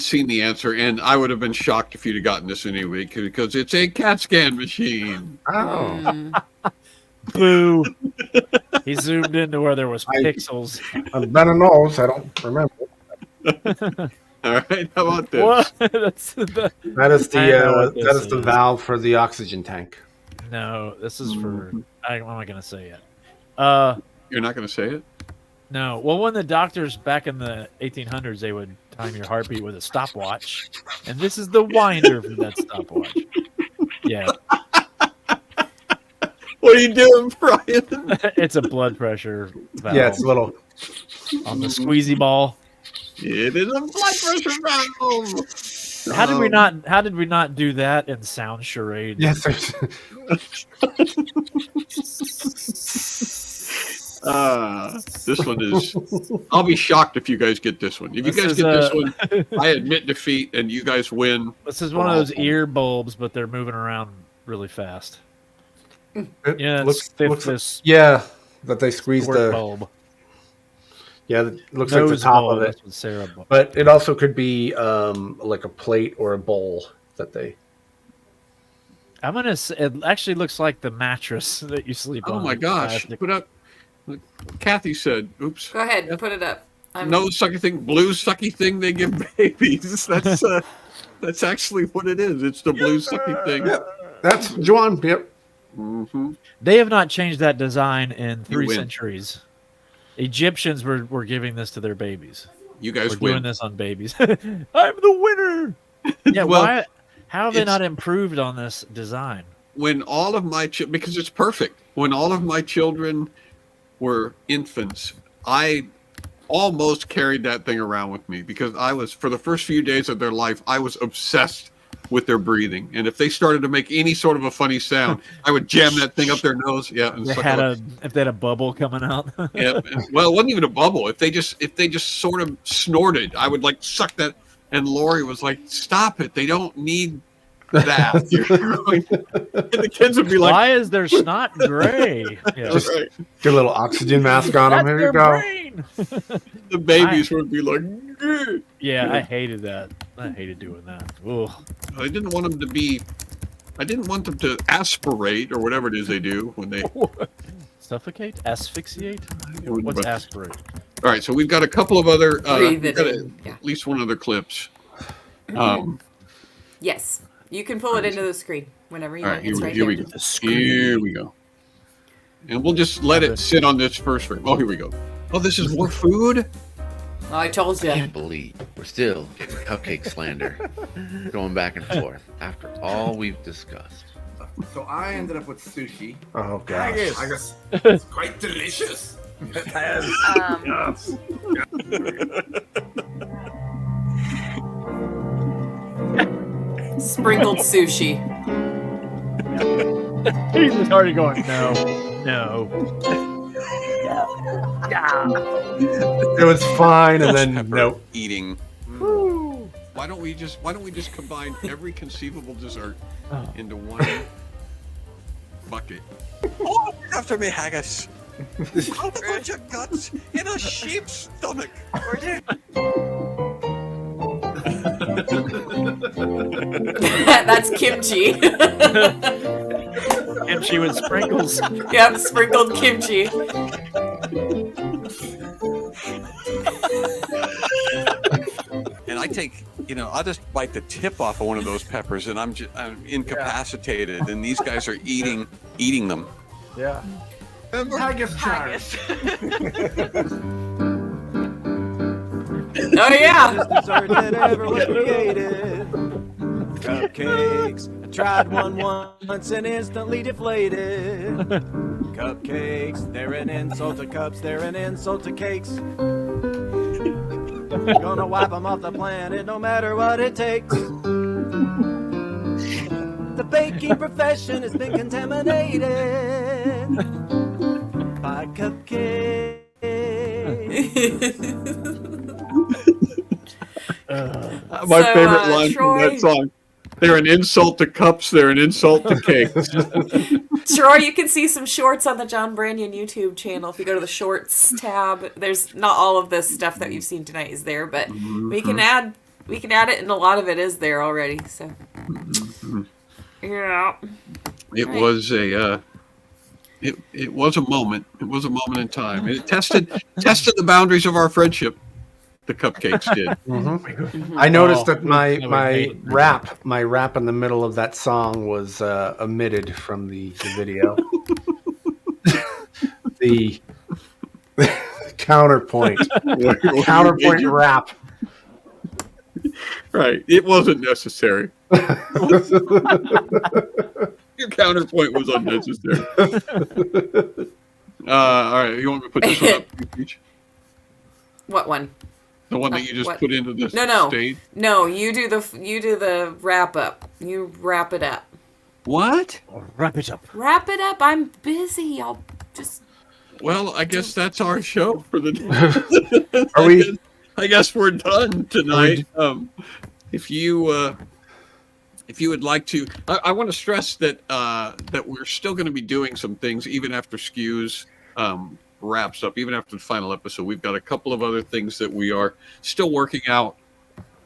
seen the answer, and I would have been shocked if you'd have gotten this anyway, because it's a CAT scan machine. Oh. Boo. He zoomed into where there was pixels. I've been a nose. I don't remember. All right, how about this? What? That is I know what that this is the is. valve for the oxygen tank. No, this is for. I'm not gonna say it. You're not going to say it? No. Well, when the doctors back in the 1800s, they would time your heartbeat with a stopwatch, and this is the winder for that stopwatch. Yeah. What are you doing, Brian? It's a blood pressure valve. Yeah, it's a little on the squeezy ball. It is a blood pressure valve. How did we not do that in sound charade? Yes. This one is. I'll be shocked if you guys get this one. If you guys get this one, I admit defeat, and you guys win. This is one of those ear bulbs, but they're moving around really fast. Yeah, looks this. Yeah, that they squeezed squirt the bulb. Yeah, it looks like the Nose top bulb, of it. that's what Sarah bought. But it also could be like a plate or a bowl that they. I'm gonna. It actually looks like the mattress that you sleep on. Oh my gosh! Put up. Kathy said, "Oops." Go ahead, put it up. No sucky thing, blue sucky thing they give babies. That's actually what it is. It's the blue sucky thing. Yep. That's Juan. Yep. Mm-hmm. They have not changed that design in 3 win. centuries. Egyptians were giving this to their babies. You guys We're win. doing this on babies. I'm the winner. Yeah. Well, why? How have they not improved on this design? When all of my because it's perfect. When all of my children were infants, I almost carried that thing around with me because I was, for the first few days of their life, I was obsessed with their breathing. And if they started to make any sort of a funny sound, I would jam that thing up their nose. Yeah. And If they had a bubble coming out. yeah. Well, it wasn't even a bubble. If they just sort of snorted, I would like suck that. And Lori was like, "Stop it! They don't need that." And the kids would be like, "Why is their snot gray?" Yeah. Just get a little oxygen mask on them. Here you go. The babies would be like, "Grr." Yeah, I hated that. I hated doing that. Ugh. I didn't want them to be. I didn't want them to aspirate or whatever it is they do when they Suffocate, asphyxiate. What's aspirate? All right, so we've got a couple of other. Breathe We've it got in. at least one other clips. Yes, you can pull it into the screen whenever you All want. right, It's right here we there. go. Here we go. And we'll just let it sit on this first frame. Oh, here we go. Oh, this is more food? Oh, I told you. I can't believe we're still getting cupcake slander going back and forth after all we've discussed. stuff. So I ended up with sushi. Oh Haggis. gosh. It's quite delicious. Yes. Sprinkled sushi. He's already going, no. It was fine, and then nope. Eating. Why don't we just combine every conceivable dessert into one bucket? Oh, after me haggis. How about your guts in a sheep's stomach? That's kimchi. Kimchi with sprinkles. Yep, sprinkled kimchi. And I take, I'll just bite the tip off of one of those peppers, and I'm incapacitated, and these guys are eating them. Yeah. Haggis Charades. Oh yeah. Dessert that ever was created. Cupcakes. I tried one once and instantly deflated. Cupcakes. They're an insult to cups. They're an insult to cakes. Gonna wipe them off the planet no matter what it takes. The baking profession has been contaminated by cupcakes. My favorite line from that song. They're an insult to cups. They're an insult to cakes. Troy, you can see some shorts on the John Branyan YouTube channel. If you go to the shorts tab, there's not all of this stuff that you've seen tonight is there, but we can add it, and a lot of it is there already. So, yeah, It was a it was a moment. It was a moment in time. It tested the boundaries of our friendship. The cupcakes did. I noticed that my rap in the middle of that song was omitted from the video. The counterpoint rap. Right. It wasn't necessary. Your counterpoint was unnecessary. All right. You want me to put this one up? What one? The one that you just put into the stage? No, you do the wrap up. You wrap it up. What? Wrap it up. Wrap it up. I'm busy. I'll just. Well, I guess that's our show for the day. Are we? I guess we're done tonight. If you would like to, I want to stress that that we're still going to be doing some things even after SCQS wraps up, even after the final episode. We've got a couple of other things that we are still working out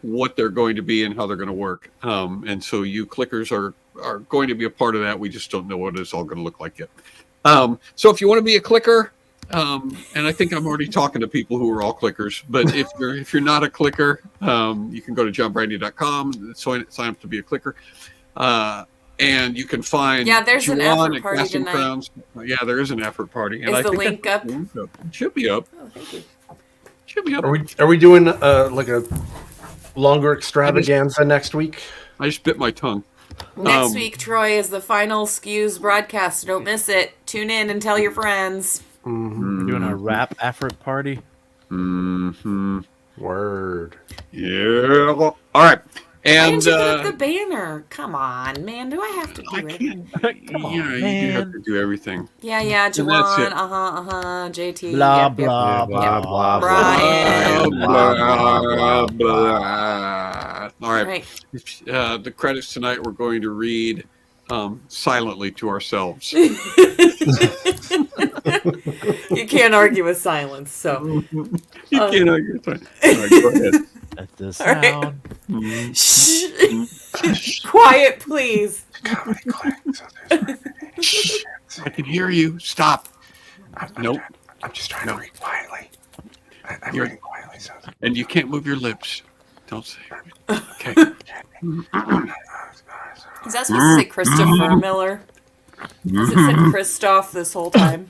what they're going to be and how they're going to work. And so you clickers are going to be a part of that. We just don't know what it's all going to look like yet. So if you want to be a clicker, and I think I'm already talking to people who are all clickers, but if you're not a clicker, you can go to johnbrandy.com, sign up to be a clicker. And you can find there's an effort party tonight. Crowns. Yeah, there is an effort party. And is the link up? It should be up. Oh, thank you. Should be up. Are we doing like a longer extravaganza next week? I just bit my tongue. Next week, Troy, is the final SCQS broadcast. Don't miss it. Tune in and tell your friends. Doing a rap effort party. Word. Yeah. All right. And why didn't you put up the banner? Come on, man. Do I have to do it? Come on, man. You have to do everything. Yeah, Juwan, JT. Blah, blah, blah, blah, Brian. Blah, blah. All right. The credits tonight we're going to read silently to ourselves. You can't argue with silence, so. You can't argue with silence. All right, go ahead. Let the sound. Shh. Quiet, please. I can hear you. Stop. Nope. I'm just trying to read quietly. I'm reading quietly. So. And you can't move your lips. Don't say it. Okay. Is that supposed to say Christopher Miller? Has it said Christoph this whole time?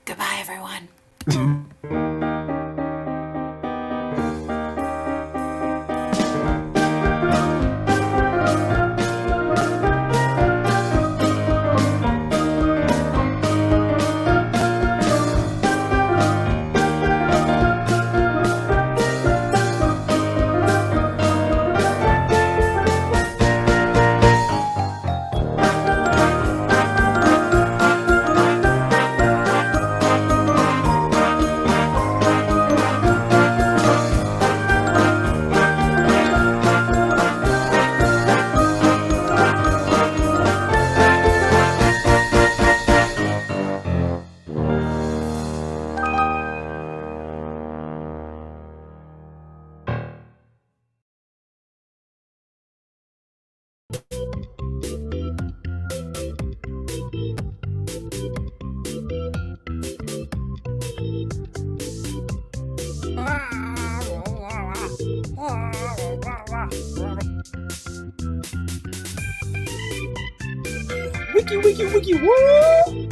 Goodbye, everyone. wiki, wiki, wiki, woo!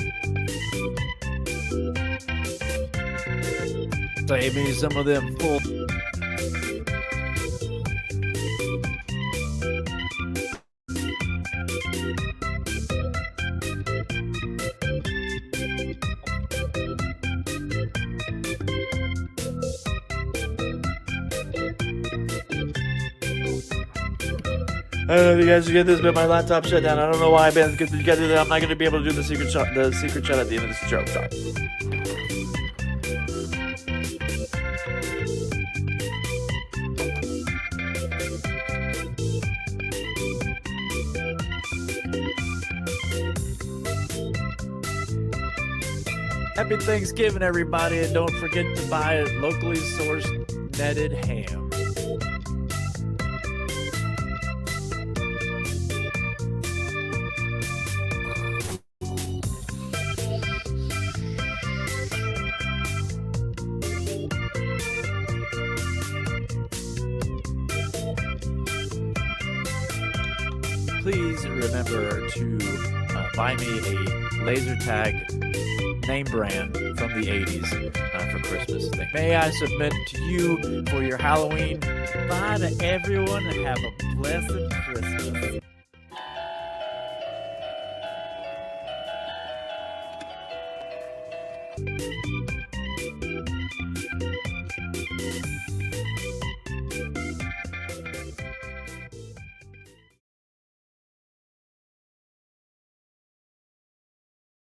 Save me some of them full. I don't know if you guys get this, but my laptop shut down. I don't know why, but you gotta do that. I'm not gonna be able to do the secret shot at the end of this show. Sorry. Happy Thanksgiving, everybody, and don't forget to buy locally sourced netted ham. Please remember to buy me a laser tag name brand from the 80s for Christmas. May I submit to you for your Halloween? Bye to everyone and have a blessed Christmas.